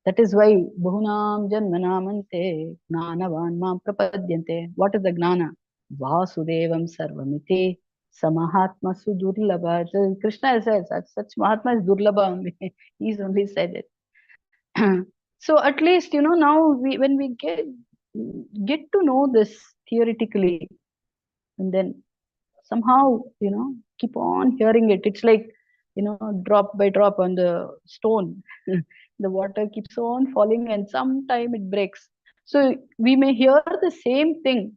[SPEAKER 3] That is why Bahunam Janmanamante Gnanavan Mam Prapadyante. What is the Gnana? Vasudevam Sarvamiti Samahatma Sudurlabha. Krishna says such Mahatma is Durlabha. He's only said it. So at least, now when we get to know this theoretically, and then somehow, keep on hearing it. It's like, drop by drop on the stone. The water keeps on falling and sometime it breaks. So we may hear the same thing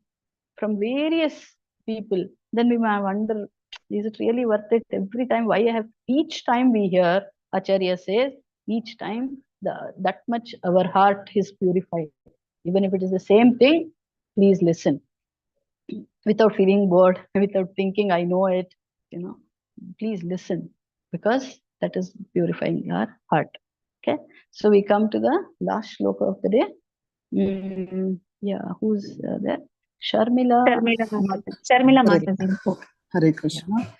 [SPEAKER 3] from various people. Then we may wonder, is it really worth it every time? Each time we hear, Acharya says, each time that much our heart is purified. Even if it is the same thing, please listen. Without feeling bored, without thinking, I know it, please listen, because that is purifying our heart. Okay, so we come to the last shloka of the day. Yeah, who's there? Sharmila
[SPEAKER 11] Mataji. Hare Krishna.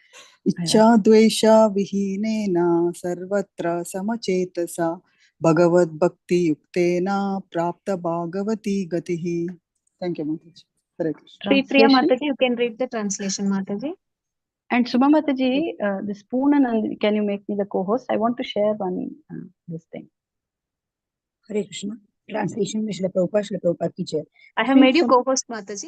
[SPEAKER 11] Ichcha dvesha vihinena sarvatra samachetasa bhagavad bhakti yuktena prapta bhagavati gatihi. Thank you, Mataji. Hare Krishna.
[SPEAKER 1] Priya Mataji, you can read the translation, Mataji.
[SPEAKER 3] And Subha Mataji, this Poona Nandini, can you make me the co-host? I want to share this thing.
[SPEAKER 12] Hare Krishna. Translation by Srila Prabhupada ki Jai.
[SPEAKER 1] I have made you co-host, Mataji.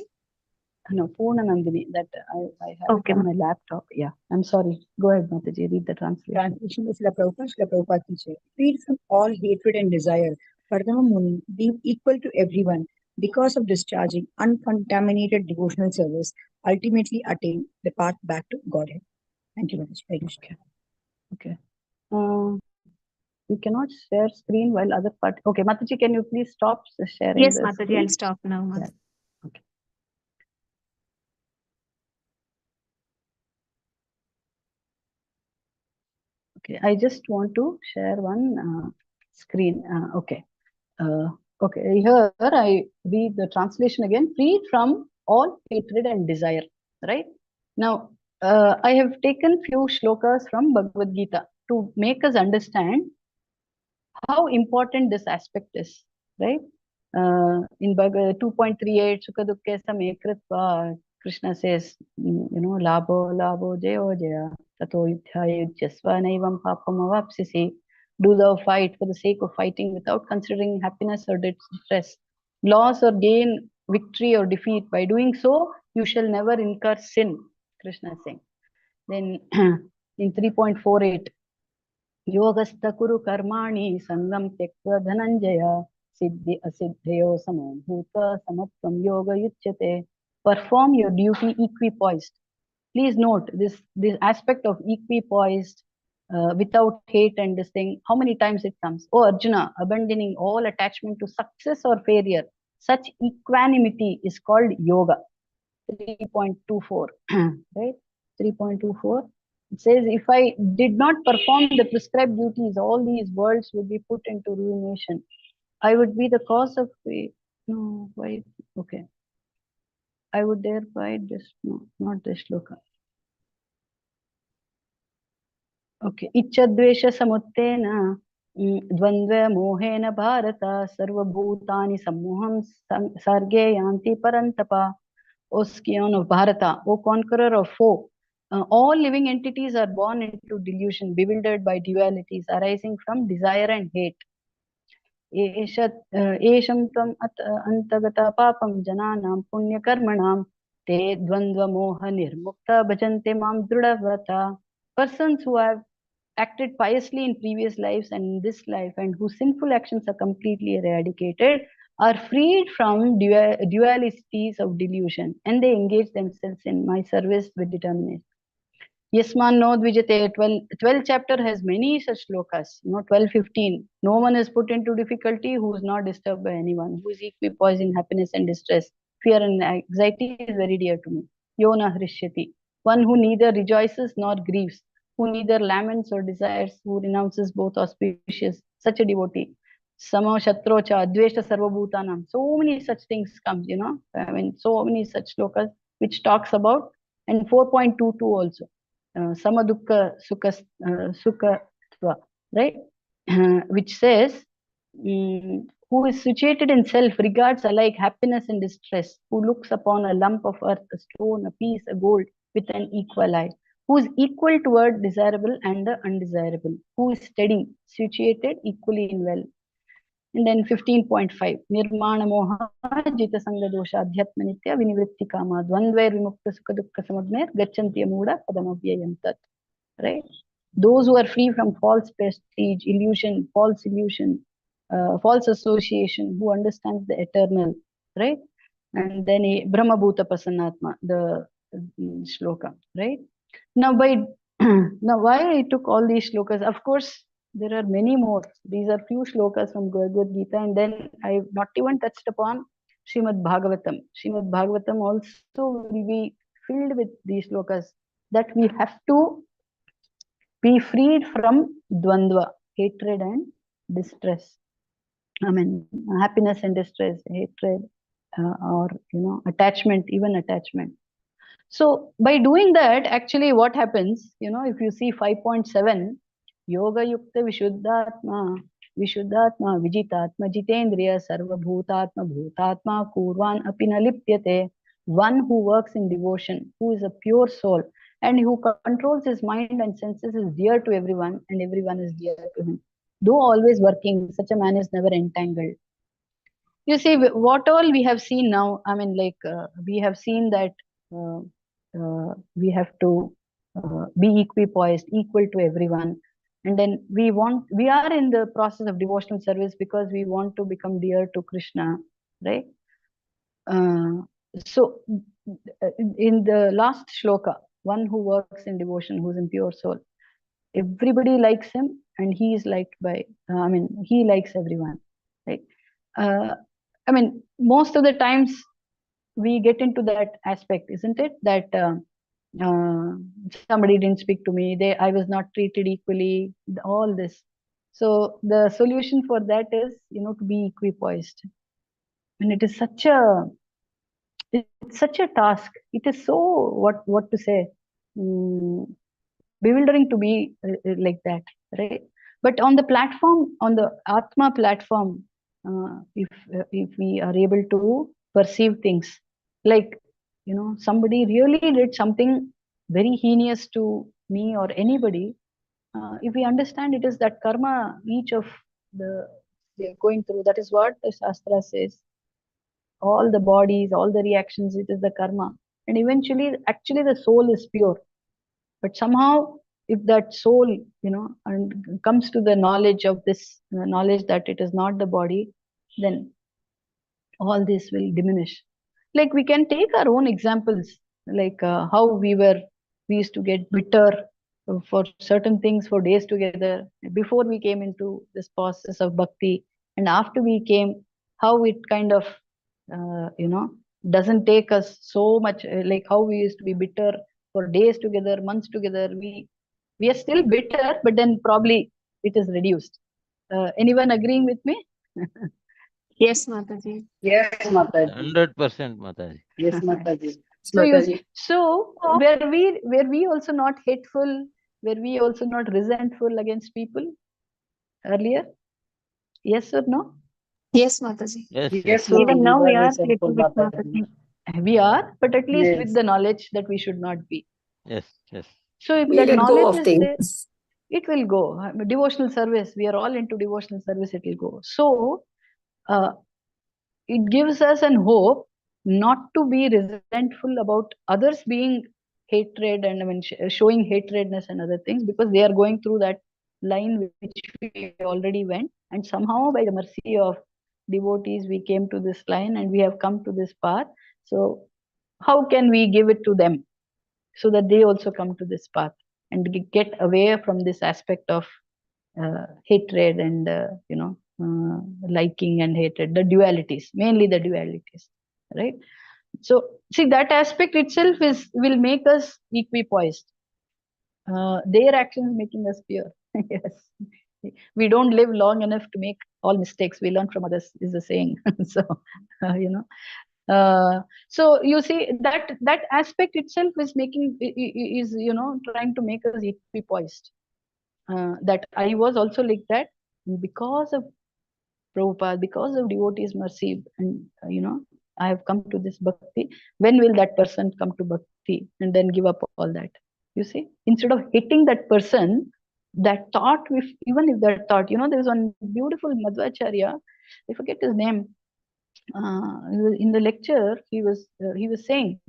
[SPEAKER 3] No, Poona Nandini, that I have on my laptop. Yeah, I'm sorry. Go ahead, Mataji, read the translation.
[SPEAKER 12] Translation by Srila Prabhupada ki Jai. Freed from all hatred and desire, Pardama Muni, being equal to everyone, because of discharging uncontaminated devotional service, ultimately attain the path back to Godhead. Thank you very much.
[SPEAKER 3] Okay. You cannot share screen while other part. Okay, Mataji, can you please stop sharing?
[SPEAKER 1] Yes, Mataji, I'll stop now.
[SPEAKER 3] Yeah. Okay. Okay, I just want to share one screen. Okay. Okay, here I read the translation again. Freed from all hatred and desire. Right? Now, I have taken few shlokas from Bhagavad Gita to make us understand how important this aspect is. Right? In Bhagavad 2.38, Sukha Dukkha Same Kritva, Krishna says, Labho, Labho, Jayo, Jaya, Tato Yudhya Yudhyasva Naivam Papam Avapsisi. Do thou fight for the sake of fighting without considering happiness or distress, loss or gain, victory or defeat. By doing so, you shall never incur sin, Krishna is saying. Then in 3.48, Yogastha kuru karmani sangam tekva dhananjaya siddhi asiddhayo samam bhuta samatvam yoga yuchyate. Perform your duty equipoised. Please note this aspect of equipoised, without hate and this thing, how many times it comes. Oh Arjuna, abandoning all attachment to success or failure, such equanimity is called yoga. 3.24, right? 3.24. It says, if I did not perform the prescribed duties, all these worlds would be put into ruination. I would be the cause of no, why? Okay. I would thereby this, no, not this shloka. Okay. Ichadvesha samuttena dvandva mohena bharata sarva bhutani sammoham sarge yanti parantapa. O scion of Bharata, O conqueror of foe, all living entities are born into delusion, bewildered by dualities arising from desire and hate. Esham tvam antagata papam jananam punya karmanam te dvandva moha nirmukta bhajante mam drudavrata. Persons who have acted piously in previous lives and in this life, and whose sinful actions are completely eradicated, are freed from dualities of delusion, and they engage themselves in my service with determination. Yasman no dvijate, 12 chapter has many such shlokas, 12, 15. No one is put into difficulty who is not disturbed by anyone, who is equipoised in happiness and distress. Fear and anxiety is very dear to me. Yona hrishyati, one who neither rejoices nor grieves, who neither laments or desires, who renounces both auspicious, such a devotee. Samo shatrocha, adveshta sarvabhutanam. So many such things come, I mean, so many such shlokas which talks about, and 4.22 also. Samadukka sukha, right? Which says, who is situated in self, regards alike happiness and distress, who looks upon a lump of earth, a stone, a piece, a gold with an equal eye, who is equal toward desirable and the undesirable, who is steady, situated equally in well. And then 15.5, Nirmana moha jita sanga dosha adhyatma nitya vinivritti kama dvandvair vimukta sukha dukkha samagner gachanti amuda padamavyayantat. Right? Those who are free from false prestige, illusion, false association, who understands the eternal, right? And then Brahma Bhuta Pasannatma, the shloka, right? Now, now why I took all these shlokas? Of course, there are many more. These are few shlokas from Bhagavad Gita, and then I've not even touched upon Srimad Bhagavatam. Srimad Bhagavatam also will be filled with these shlokas that we have to be freed from dvandva, hatred and distress. I mean, happiness and distress, hatred, or attachment, even attachment. So by doing that, actually what happens, if you see 5.7, yoga yukta vishuddhatma vijitatma jitendriya sarva bhutatma bhutatma kurvan apina lipyate. One who works in devotion, who is a pure soul, and who controls his mind and senses, is dear to everyone, and everyone is dear to him. Though always working, such a man is never entangled. You see, what all we have seen now, I mean, we have seen that we have to be equipoised, equal to everyone. And then we are in the process of devotional service because we want to become dear to Krishna, right? So in the last shloka, one who works in devotion, who's in pure soul, everybody likes him, and he is liked by, he likes everyone, right? I mean, most of the times we get into that aspect, isn't it? That somebody didn't speak to me, I was not treated equally, all this. So the solution for that is, to be equipoised. And it is it's such a task. It is so, what to say, bewildering to be like that, right? But on the platform, on the Atma platform, if we are able to perceive things, like, somebody really did something very heinous to me or anybody, if we understand it is that karma, each of they're going through, that is what the Shastra says. All the bodies, all the reactions, it is the karma. And eventually, actually, the soul is pure. But somehow, if that soul, and comes to the knowledge of this, knowledge that it is not the body, then all this will diminish. Like, we can take our own examples, like how we used to get bitter for certain things for days together before we came into this process of bhakti, and after we came, how it kind of doesn't take us so much, like how we used to be bitter for days together, months together. We are still bitter, but then probably it is reduced. Anyone agreeing with me?
[SPEAKER 1] Yes, Mataji.
[SPEAKER 8] Yes, Mataji.
[SPEAKER 10] 100% Mataji.
[SPEAKER 8] Yes, Mataji.
[SPEAKER 3] So were we also not hateful? Were we also not resentful against people earlier? Yes or no?
[SPEAKER 1] Yes, Mataji.
[SPEAKER 8] Yes,
[SPEAKER 3] So
[SPEAKER 1] Even now we are
[SPEAKER 8] resentful,
[SPEAKER 1] little bit
[SPEAKER 8] Mataji.
[SPEAKER 1] Mataji.
[SPEAKER 3] we are, but at least
[SPEAKER 8] Yes.
[SPEAKER 3] with the knowledge that we should not be.
[SPEAKER 10] Yes, yes.
[SPEAKER 3] So if
[SPEAKER 6] We
[SPEAKER 3] that
[SPEAKER 6] let go
[SPEAKER 3] knowledge
[SPEAKER 6] of
[SPEAKER 3] is there,
[SPEAKER 6] things.
[SPEAKER 3] it will go. Devotional service, we are all into devotional service, it will go. So it gives us an hope not to be resentful about others being hatred and showing hatredness and other things, because they are going through that line which we already went, and somehow by the mercy of devotees we came to this line and we have come to this path. So how can we give it to them so that they also come to this path and get away from this aspect of hatred and liking and hatred, the dualities, mainly the dualities, right? So see, that aspect itself will make us equipoised. Their actions making us pure. Yes, we don't live long enough to make all mistakes. We learn from others is the saying. So so you see that aspect itself is making is trying to make us equipoised. That I was also like that because of Prabhupada, because of devotees' mercy, and I have come to this bhakti. When will that person come to bhakti and then give up all that? You see, instead of hating that person, that thought, even if that thought, there was one beautiful Madhvacharya, I forget his name. In the lecture, he was saying,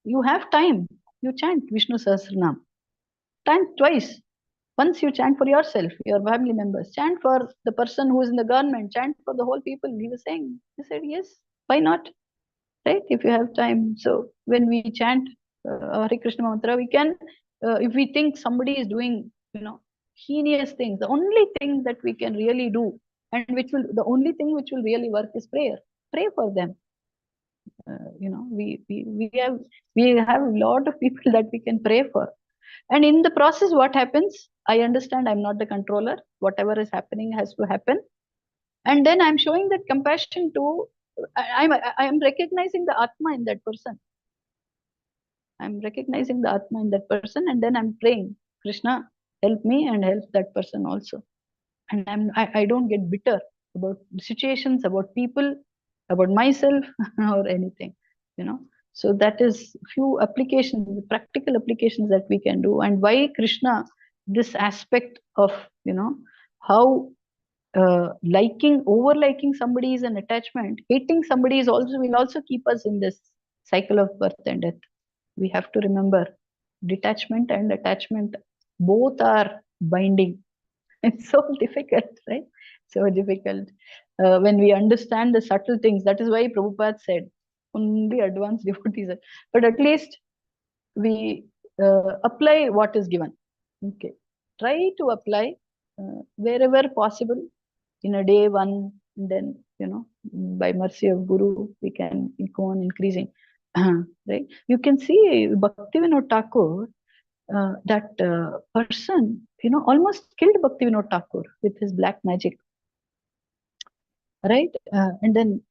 [SPEAKER 3] you have time, you chant Vishnu Sahasranam, chant twice. Once you chant for yourself, your family members, chant for the person who is in the government, chant for the whole people. He was saying, he said, yes, why not? Right? If you have time. So when we chant Hare Krishna mantra, we can, if we think somebody is doing, heinous things, the only thing that we can really do, and the only thing which will really work is prayer. Pray for them. We have a lot of people that we can pray for. And in the process, what happens? I understand I'm not the controller. Whatever is happening has to happen. And then I'm showing that compassion to, I'm recognizing the Atma in that person. I'm recognizing the Atma in that person, and then I'm praying, Krishna, help me and help that person also. And I don't get bitter about situations, about people, about myself, or anything, So that is few applications, practical applications that we can do. And why Krishna, this aspect of, how over liking somebody is an attachment, hating somebody is will also keep us in this cycle of birth and death. We have to remember, detachment and attachment both are binding. It's so difficult, right? So difficult. When we understand the subtle things, that is why Prabhupada said, only advanced devotees. But at least we apply what is given. Okay. Try to apply wherever possible in a day one, and then, by mercy of Guru, we can go on increasing. right? You can see Bhaktivinoda Thakur, that person, almost killed Bhaktivinoda Thakur with his black magic, right? And then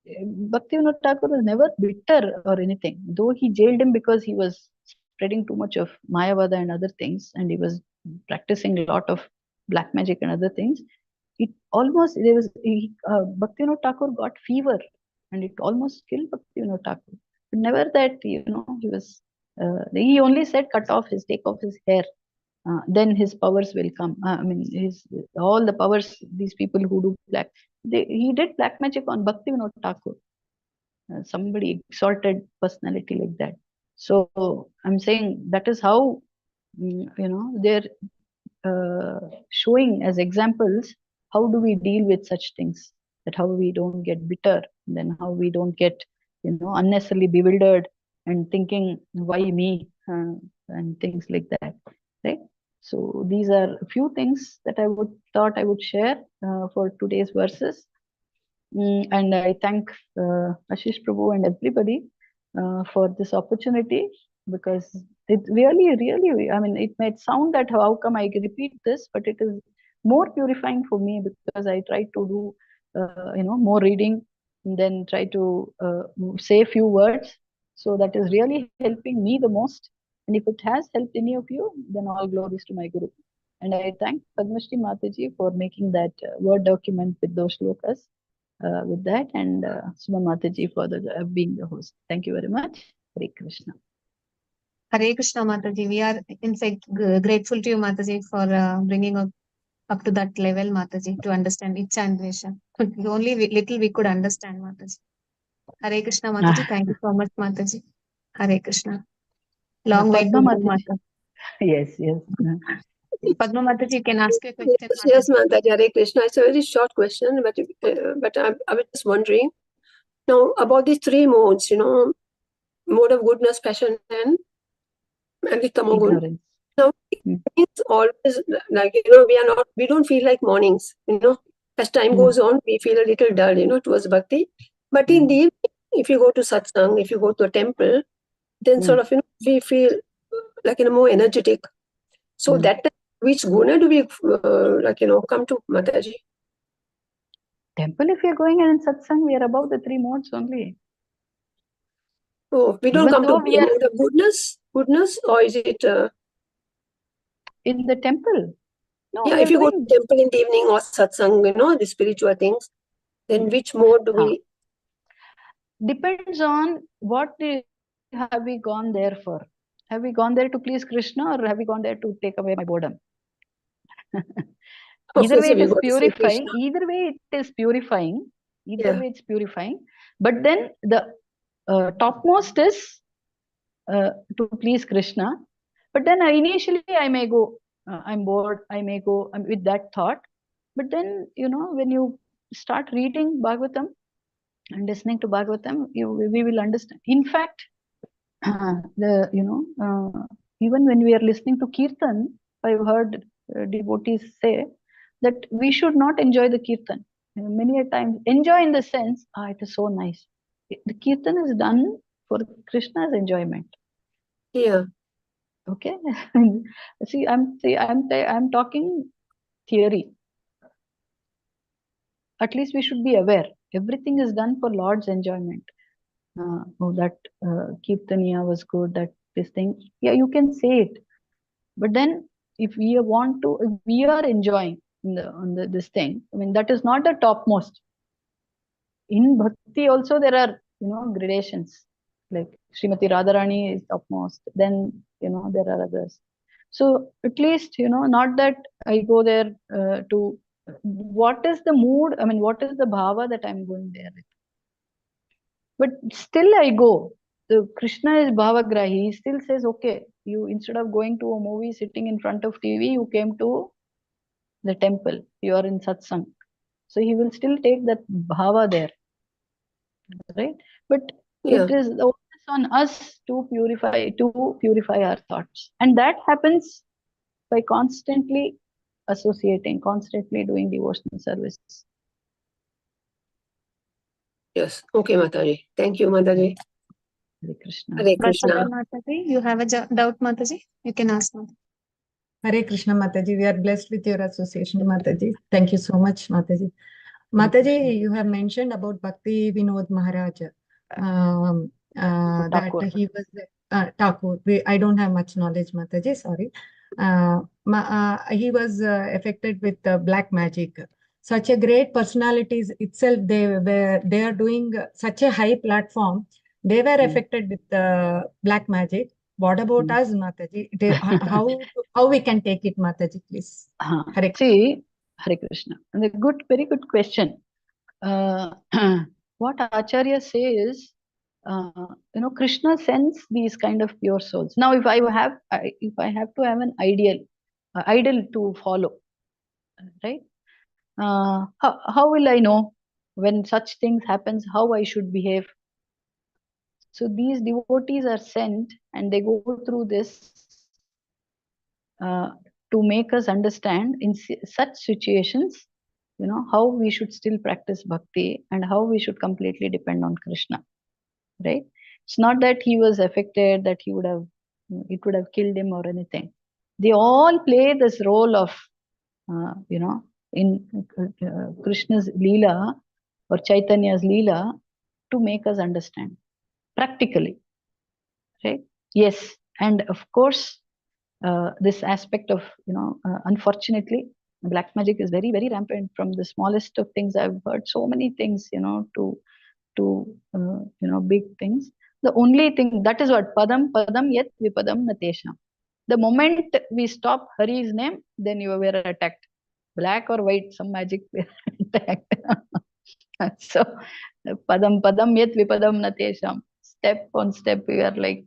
[SPEAKER 3] Bhaktivinoda Thakur was never bitter or anything, though he jailed him because he was spreading too much of Mayavada and other things, and he was practicing a lot of black magic and other things. It almost, Bhaktivinoda Thakur got fever, and it almost killed Bhaktivinoda Thakur. But never that, he was, he only said, take off his hair. Then his powers will come. All the powers, these people who do black, he did black magic on Bhaktivinoda Thakur. Somebody exalted personality like that. So I'm saying that is how, they're showing as examples, how do we deal with such things, that how we don't get bitter, then how we don't get, unnecessarily bewildered and thinking, why me, and things like that, right? So these are a few things that I thought I would share for today's verses. And I thank Ashish Prabhu and everybody for this opportunity, because it really, it might sound that how come I repeat this, but it is more purifying for me, because I try to do, more reading, and then try to say a few words. So that is really helping me the most. And if it has helped any of you, then all glories to my Guru. And I thank Padmashri Mataji for making that Word document with those shlokas. With that, and Suma Mataji for being the host. Thank you very much. Hare Krishna.
[SPEAKER 1] Hare Krishna, Mataji. We are in fact grateful to you, Mataji, for bringing up to that level, Mataji, to understand Icha and Dvesha. Only little we could understand, Mataji. Hare Krishna, Mataji. Thank you so much, Mataji. Hare Krishna. Long way to
[SPEAKER 3] Padma
[SPEAKER 1] go,
[SPEAKER 3] Mataji.
[SPEAKER 1] Mataji.
[SPEAKER 3] Yes.
[SPEAKER 1] Padma Mataji, you can ask a question.
[SPEAKER 6] Yes, Mataji. Hare Krishna. It's a very short question, but I was just wondering now about these three modes. Mode of goodness, passion, and Tamogun. Now, it's always like, we don't feel like mornings, as time goes on, we feel a little dull, towards bhakti. But in the evening, if you go to satsang, if you go to a temple, then sort of, we feel like, more energetic. So that time, which guna do we, come to, Mataji?
[SPEAKER 3] Temple, if you're going in satsang, we are above the three modes only.
[SPEAKER 6] Oh, we don't
[SPEAKER 3] Even
[SPEAKER 6] come to
[SPEAKER 3] though we are
[SPEAKER 6] mode of goodness, or is it
[SPEAKER 3] in the temple? No,
[SPEAKER 6] yeah,
[SPEAKER 3] we
[SPEAKER 6] if
[SPEAKER 3] are
[SPEAKER 6] you go
[SPEAKER 3] going.
[SPEAKER 6] to temple in the evening or satsang, the spiritual things, then which mode do we?
[SPEAKER 3] Depends on what have we gone there for. Have we gone there to please Krishna, or have we gone there to take away my boredom? Either way, it is purifying. Either way, it is purifying. Either way, it's purifying. But then the topmost is to please Krishna. But then initially, I may go, I'm bored, I may go with that thought. But then, when you start reading Bhagavatam and listening to Bhagavatam, we will understand. In fact, even when we are listening to Kirtan, I've heard devotees say that we should not enjoy the Kirtan. Many a time, enjoy in the sense, it is so nice. The Kirtan is done for Krishna's enjoyment.
[SPEAKER 6] Yeah.
[SPEAKER 3] Okay. See, I'm talking theory. At least we should be aware. Everything is done for Lord's enjoyment. That Kirtaniya was good, that this thing. Yeah, you can say it. But then if we are enjoying this thing, that is not the topmost. In Bhakti also there are, gradations. Like Srimati Radharani is topmost. Then, there are others. So at least, not that I go there to, what is the mood? What is the bhava that I'm going there with? But still I go. The Krishna is bhavagrahi. He still says, okay, you, instead of going to a movie, sitting in front of TV, you came to the temple. You are in satsang. So he will still take that bhava there. Right? But it is the onus on us to purify our thoughts. And that happens by constantly associating, constantly doing devotional service.
[SPEAKER 6] Yes. Okay, Mataji. Thank you, Mataji.
[SPEAKER 3] Hare Krishna.
[SPEAKER 6] Hare Krishna.
[SPEAKER 1] Mataji, you have a doubt, Mataji? You can ask me.
[SPEAKER 4] Hare Krishna, Mataji. We are blessed with your association, Mataji. Thank you so much, Mataji. Mataji, you have mentioned about Bhakti Vinod Maharaj, that
[SPEAKER 3] Thakur.
[SPEAKER 4] he was Thakur. I don't have much knowledge, Mataji, sorry. He was affected with black magic. Such a great personalities itself, they are doing such a high platform. They were affected with black magic. What about us, Mataji? How we can take it, Mataji, please? Hare Krishna.
[SPEAKER 3] See, Hare Krishna. And very good question. What Acharya says, Krishna sends these kind of pure souls. Now, if I have to have an idol to follow, right? How will I know when such things happens how I should behave? So these devotees are sent and they go through this to make us understand in such situations, how we should still practice bhakti and how we should completely depend on Krishna, right? It's not that he was affected, that it would have killed him or anything. They all play this role of, in Krishna's Leela or Chaitanya's Leela to make us understand practically, right? Yes, and of course, this aspect of, unfortunately, black magic is very, very rampant. From the smallest of things, I've heard so many things, to big things. The only thing, that is what padam yet vipadam natesham. The moment we stop Hari's name, then you were attacked. Black or white, some magic were attacked. So padam yet vipadam natesham. Step on step, we are like,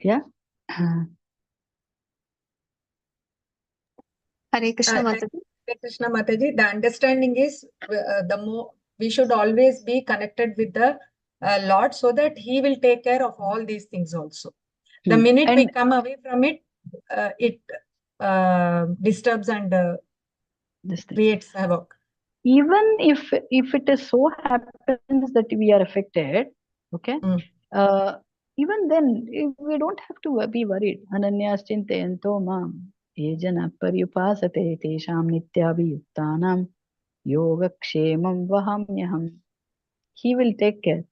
[SPEAKER 3] yeah.
[SPEAKER 1] Hare Krishna, Mataji.
[SPEAKER 4] Hare Krishna, Mataji. The understanding is we should always be connected with the Lord, so that He will take care of all these things also. The minute we come away from it, it disturbs and creates havoc.
[SPEAKER 3] Even if it is so happens that we are affected, okay, even then we don't have to be worried. Ananyas chintayanto mam yejana paryupasate tesham nityabhiyuktanam yogakshemam vahamyaham. He will take care.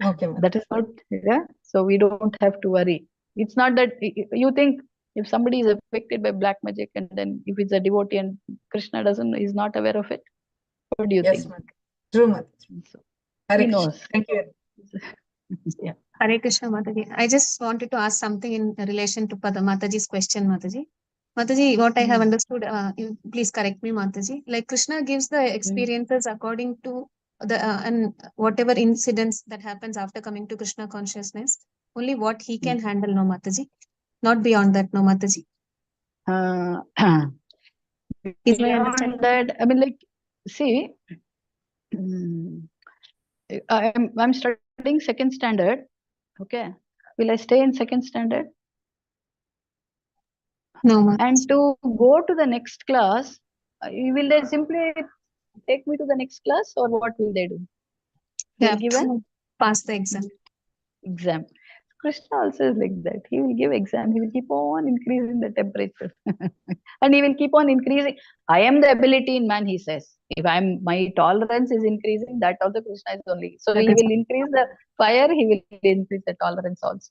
[SPEAKER 4] Okay,
[SPEAKER 3] that is not, yeah. So we don't have to worry. It's not that you think if somebody is affected by black magic and then if it's a devotee and Krishna is not aware of it, what do you think?
[SPEAKER 4] True, Mataji.
[SPEAKER 3] So,
[SPEAKER 4] Hare
[SPEAKER 3] he
[SPEAKER 4] Krishna.
[SPEAKER 3] knows.
[SPEAKER 4] Thank you.
[SPEAKER 3] Yeah.
[SPEAKER 1] Hare Krishna, Mataji. I just wanted to ask something in relation to Mataji's question, Mataji. Mataji, what I have understood, you please correct me, Mataji. Like Krishna gives the experiences according to the and whatever incidents that happens after coming to Krishna consciousness, only what he can handle, no, Mataji. Not beyond that, no, Mataji. Is my understanding?
[SPEAKER 3] That, I mean, like, see, I'm studying second standard. Okay, will I stay in second standard?
[SPEAKER 1] No, Mataji.
[SPEAKER 3] And to go to the next class, will they simply take me to the next class, or what will they do? They'll give a
[SPEAKER 1] pass the exam.
[SPEAKER 3] Krishna also is like that. He will give exam. He will keep on increasing the temperature, and he will keep on increasing. I am the ability in man, he says. If my tolerance is increasing, that also Krishna is only. So he will increase the fire. He will increase the tolerance also.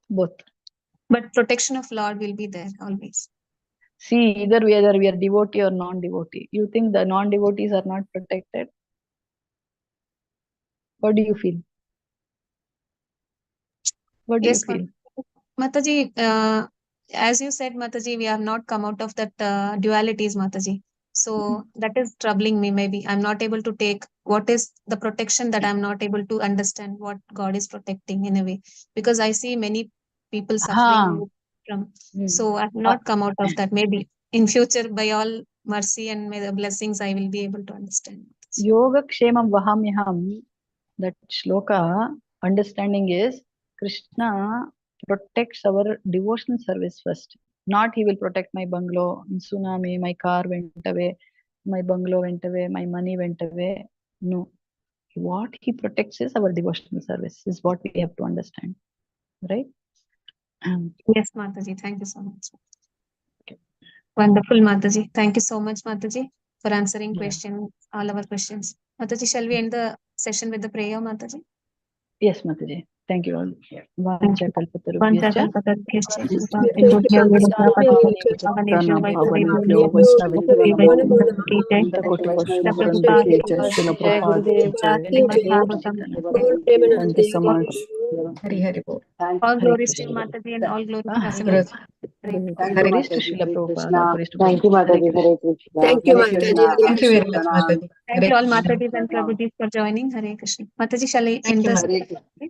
[SPEAKER 3] Both.
[SPEAKER 1] But protection of Lord will be there always.
[SPEAKER 3] See, either whether we are devotee or non-devotee. You think the non-devotees are not protected? What do you feel? What do you feel?
[SPEAKER 1] Mataji, as you said, Mataji, we have not come out of that dualities, Mataji. So that is troubling me. Maybe I'm not able to take what is the protection that I'm not able to understand what God is protecting in a way, because I see many people suffering from. So I've not come out of that. Maybe in future, by all mercy and may the blessings, I will be able to understand.
[SPEAKER 3] Yoga Kshemam Vahamyaham, that shloka understanding is Krishna protects our devotional service first. Not he will protect my bungalow in tsunami, my car went away, my bungalow went away, my money went away. No. what he protects is our devotional service, is what we have to understand, right?
[SPEAKER 1] Yes, Mataji. Thank you so much. Wonderful, Mataji. Thank you so much, Mataji, for answering all our questions. Mataji, shall we end the session with the prayer, Mataji?
[SPEAKER 3] Yes, Mataji. Thank you all.
[SPEAKER 1] Thank you.
[SPEAKER 3] Thank you so much.
[SPEAKER 4] Hari Hari Bol.
[SPEAKER 1] All glories to Mataji and all glories to Asami.
[SPEAKER 3] Hare Krishna, Srila Prabhupada. Hare Krishna.
[SPEAKER 5] Thank you, Mataji. Hare Krishna.
[SPEAKER 6] Thank you,
[SPEAKER 5] Hare
[SPEAKER 6] Mataji.
[SPEAKER 5] Krishna.
[SPEAKER 6] Hare
[SPEAKER 4] Thank you very much, Mataji.
[SPEAKER 1] Thank you all Matajis and Prabhujis for joining. Hare Krishna. Mataji, shall I end the
[SPEAKER 3] Hare Krishna.